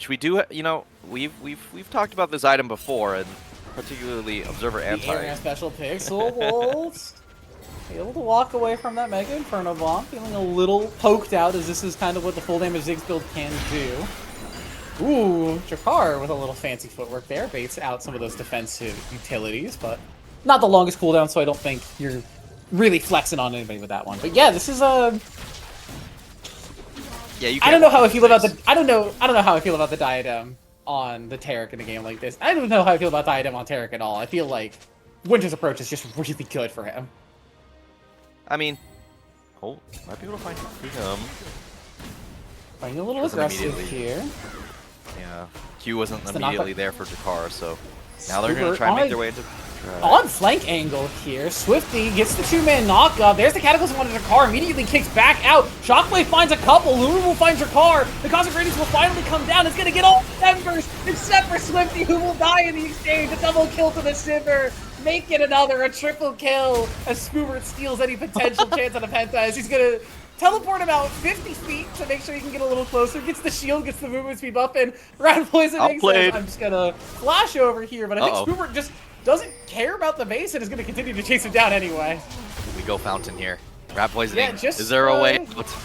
we do, you know, we've talked about this item before, and particularly Observer Anti. Area special Pixel Wolves able to walk away from that Mega Inferno Bomb, feeling a little poked out, as this is kind of what the full damage Ziggs build can do. Ooh, Jakar with a little fancy footwork there, baits out some of those defensive utilities, but not the longest cooldown, so I don't think you're really flexing on anybody with that one. But yeah, this is a. Yeah, I don't know how I feel about the. I don't know how I feel about the Diadem on the Taric in a game like this. I don't know how I feel about Diadem on Taric at all. I feel like Winter's approach is just really good for him. I mean, might be able to find him. Playing a little aggressive here. Yeah, Q wasn't immediately there for Jakar, so now they're going to try and make their way into On flank angle here, Swifty gets the two-man knock up. There's the Cataclysm onto Jakar, immediately kicks back out. Shockwave finds a couple, Lulu will find Jakar. The Cosmic Radiance will finally come down. It's gonna get all members except for Swifty, who will die in the exchange. A double kill to the Shiver. Make it a triple kill as Spoobert steals any potential chance on a Penta as he's gonna teleport about 50 feet to make sure he can get a little closer. Gets the shield, gets the movement speed buff, and Rat Poisoning says, I'm just gonna flash over here, but I think Spoobert just doesn't care about the base and is gonna continue to chase him down anyway. We go Fountain here. Rat Poisoning. Yeah, just, is there a way out?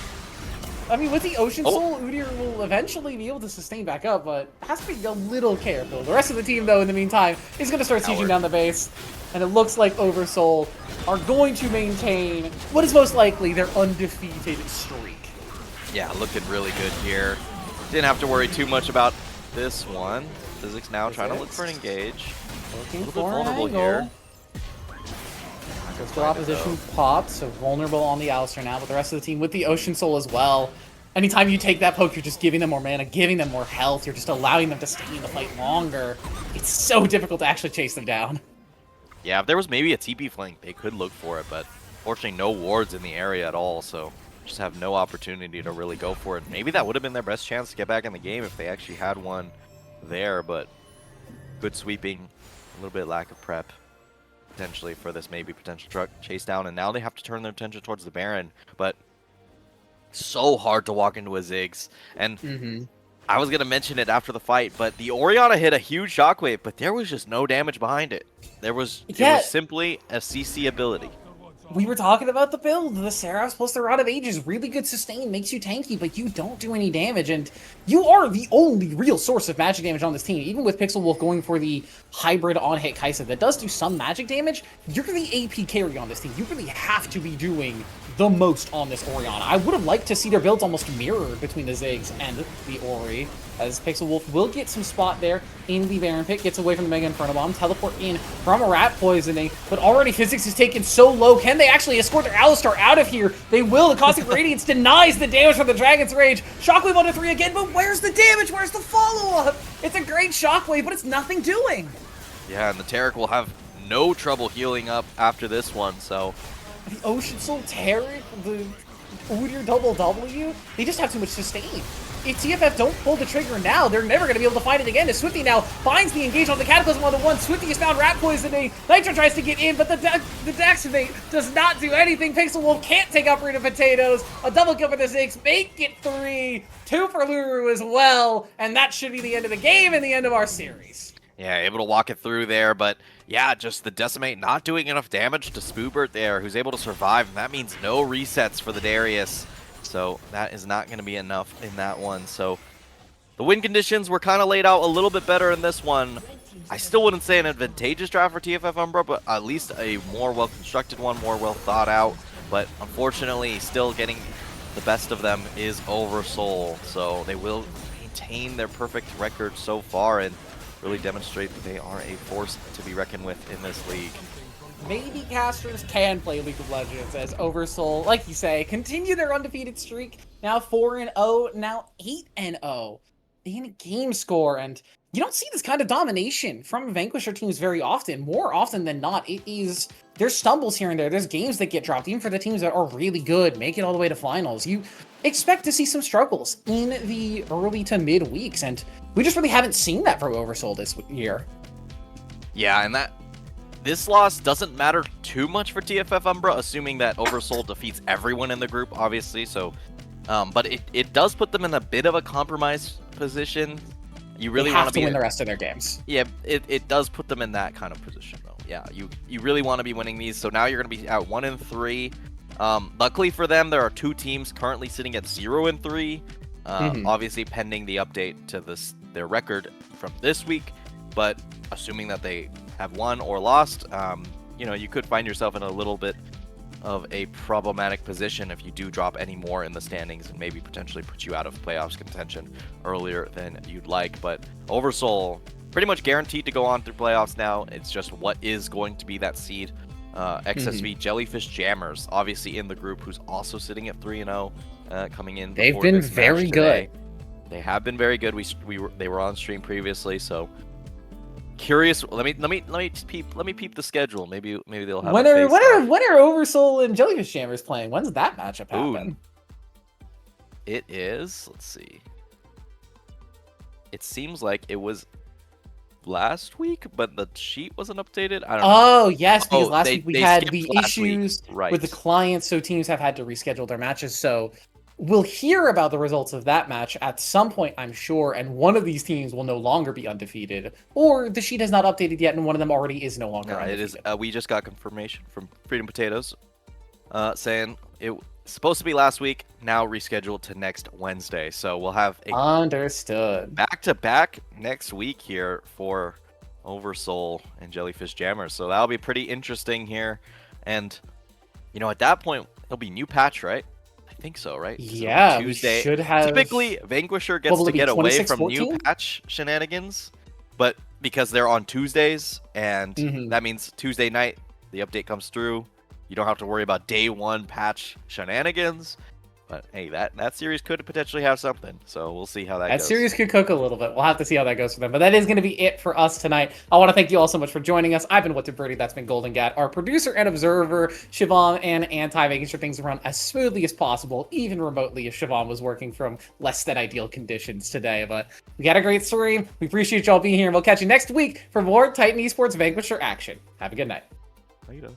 I mean, with the Ocean Soul, Udyr will eventually be able to sustain back up, but has to be a little careful. The rest of the team, though, in the meantime, is going to start sieging down the base, and it looks like OverSoul are going to maintain what is most likely their undefeated streak. Yeah, looking really good here. Didn't have to worry too much about this one. Physics now trying to look for an engage. Looking a little bit for vulnerable an angle. here. Coastal Opposition popped, so vulnerable on the Alistair now, but the rest of the team with the Ocean Soul as well. Anytime you take that poke, you're just giving them more mana, giving them more health, you're just allowing them to stay in the fight longer. It's so difficult to actually chase them down. Yeah, if there was maybe a TP flank, they could look for it, but fortunately no wards in the area at all, so just have no opportunity to really go for it. Maybe that would have been their best chance to get back in the game if they actually had one there, but good sweeping, a little bit lack of prep potentially for this maybe potential truck chase down, and now they have to turn their attention towards the Baron, but so hard to walk into a Ziggs. And I was going to mention it after the fight, but the Orianna hit a huge shockwave, but there was just no damage behind it. It was simply a CC ability. We were talking about the build. The Seraphs plus the Rod of Ages, really good sustain, makes you tanky, but you don't do any damage, and you are the only real source of magic damage on this team. Even with Pixel Wolf going for the hybrid on-hit Kaisa that does do some magic damage, you're the AP carry on this team. You really have to be doing the most on this Orianna. I would have liked to see their builds almost mirrored between the Ziggs and the Ori, as Pixel Wolf will get some spot there in the Baron pit, gets away from the Mega Inferno Bomb, teleport in from a Rat Poisoning, but already Physics is taken so low. Can they actually escort their Alistar out of here? They will. The Cosmic Radiance denies the damage from the Dragon's Rage. Shockwave onto 3 again, but where's the damage? Where's the follow-up? It's a great Shockwave, but it's nothing doing. Yeah, and the Taric will have no trouble healing up after this one, so... The Ocean Soul, Taric, the Udyr double W, they just have too much sustain. If TFF don't pull the trigger now, they're never going to be able to find it again. As Swifty now finds the engage on the Cataclysm on the one. Swifty has found Rat Poisoning. Nitro tries to get in, but the Daxivate does not do anything. Pixel Wolf can't take up Rita Potatoes. A double kill for the Ziggs. Make it 3. 2 for Luru as well. And that should be the end of the game and the end of our series. Yeah, able to walk it through there, but yeah, just the Decimate not doing enough damage to Spoobert there, who's able to survive, and that means no resets for the Darius. So that is not going to be enough in that one. So the win conditions were kind of laid out a little bit better in this one. I still wouldn't say an advantageous draft for TFF Umbra, but at least a more well-constructed one, more well thought out. But unfortunately, still getting the best of them is OverSoul. So they will maintain their perfect record so far and really demonstrate that they are a force to be reckoned with in this league. Maybe casters can play League of Legends as OverSoul, like you say, continue their undefeated streak. Now 4-0, now 8-0 in game score. And you don't see this kind of domination from Vanquisher teams very often. More often than not, there's stumbles here and there. There's games that get dropped, even for the teams that are really good, make it all the way to finals. You expect to see some struggles in the early to mid weeks, and we just really haven't seen that from OverSoul this year. Yeah, and this loss doesn't matter too much for TFF Umbra, assuming that OverSoul defeats everyone in the group, obviously. So, but it does put them in a bit of a compromised position. You really want to win the rest of their games. Yeah, it does put them in that kind of position, though. Yeah, you really want to be winning these. So now you're going to be at 1-3. Luckily for them, there are 2 teams currently sitting at 0-3. Obviously, pending the update to their record from this week. But assuming that they have won or lost, you could find yourself in a little bit of a problematic position if you do drop any more in the standings and maybe potentially put you out of playoffs contention earlier than you'd like. But OverSoul pretty much guaranteed to go on through playoffs now. It's just what is going to be that seed. XSV Jellyfish Jammers, obviously in the group, who's also sitting at 3-0, coming in. They've been very good. They have been very good. They were on stream previously, so curious. Let me peep the schedule. Maybe they'll have When a are face-off. when are Oversoul and Jellyfish Jammers playing? When's that matchup Ooh. happen? It is. Let's see. It seems like it was last week, but the sheet wasn't updated. I don't know. Oh yes, because Oh, last they- week we they had skipped the last week. issues Right. with the clients, so teams have had to reschedule their matches. So we'll hear about the results of that match at some point, I'm sure, and one of these teams will no longer be undefeated, or the sheet has not updated yet, and one of them already is no longer No, it undefeated. is. We just got confirmation from Freedom Potatoes, saying it was supposed to be last week, now rescheduled to next Wednesday. So we'll have a Understood. back-to-back next week here for Oversoul and Jellyfish Jammers. So that'll be pretty interesting here. And, you know, at that point, it'll be new patch, right? I think so, right? So Yeah, Tuesday. we should have. Typically, Vanquisher What gets will to it be, get away from 26-14? new patch shenanigans, but because they're on Tuesdays, and Mhm. that means Tuesday night, the update comes through. You don't have to worry about day one patch shenanigans. But hey, that series could potentially have something. So we'll see how that That goes. series could cook a little bit. We'll have to see how that goes for them. But that is going to be it for us tonight. I want to thank you all so much for joining us. I've been What's Birdie. That's been Golden Gat, our producer and observer, Siobhan and Anti, making sure things run as smoothly as possible, even remotely, if Siobhan was working from less than ideal conditions today. But we got a great stream. We appreciate y'all being here, and we'll catch you next week for more Titan Esports Vanquisher action. Have a good night. Later.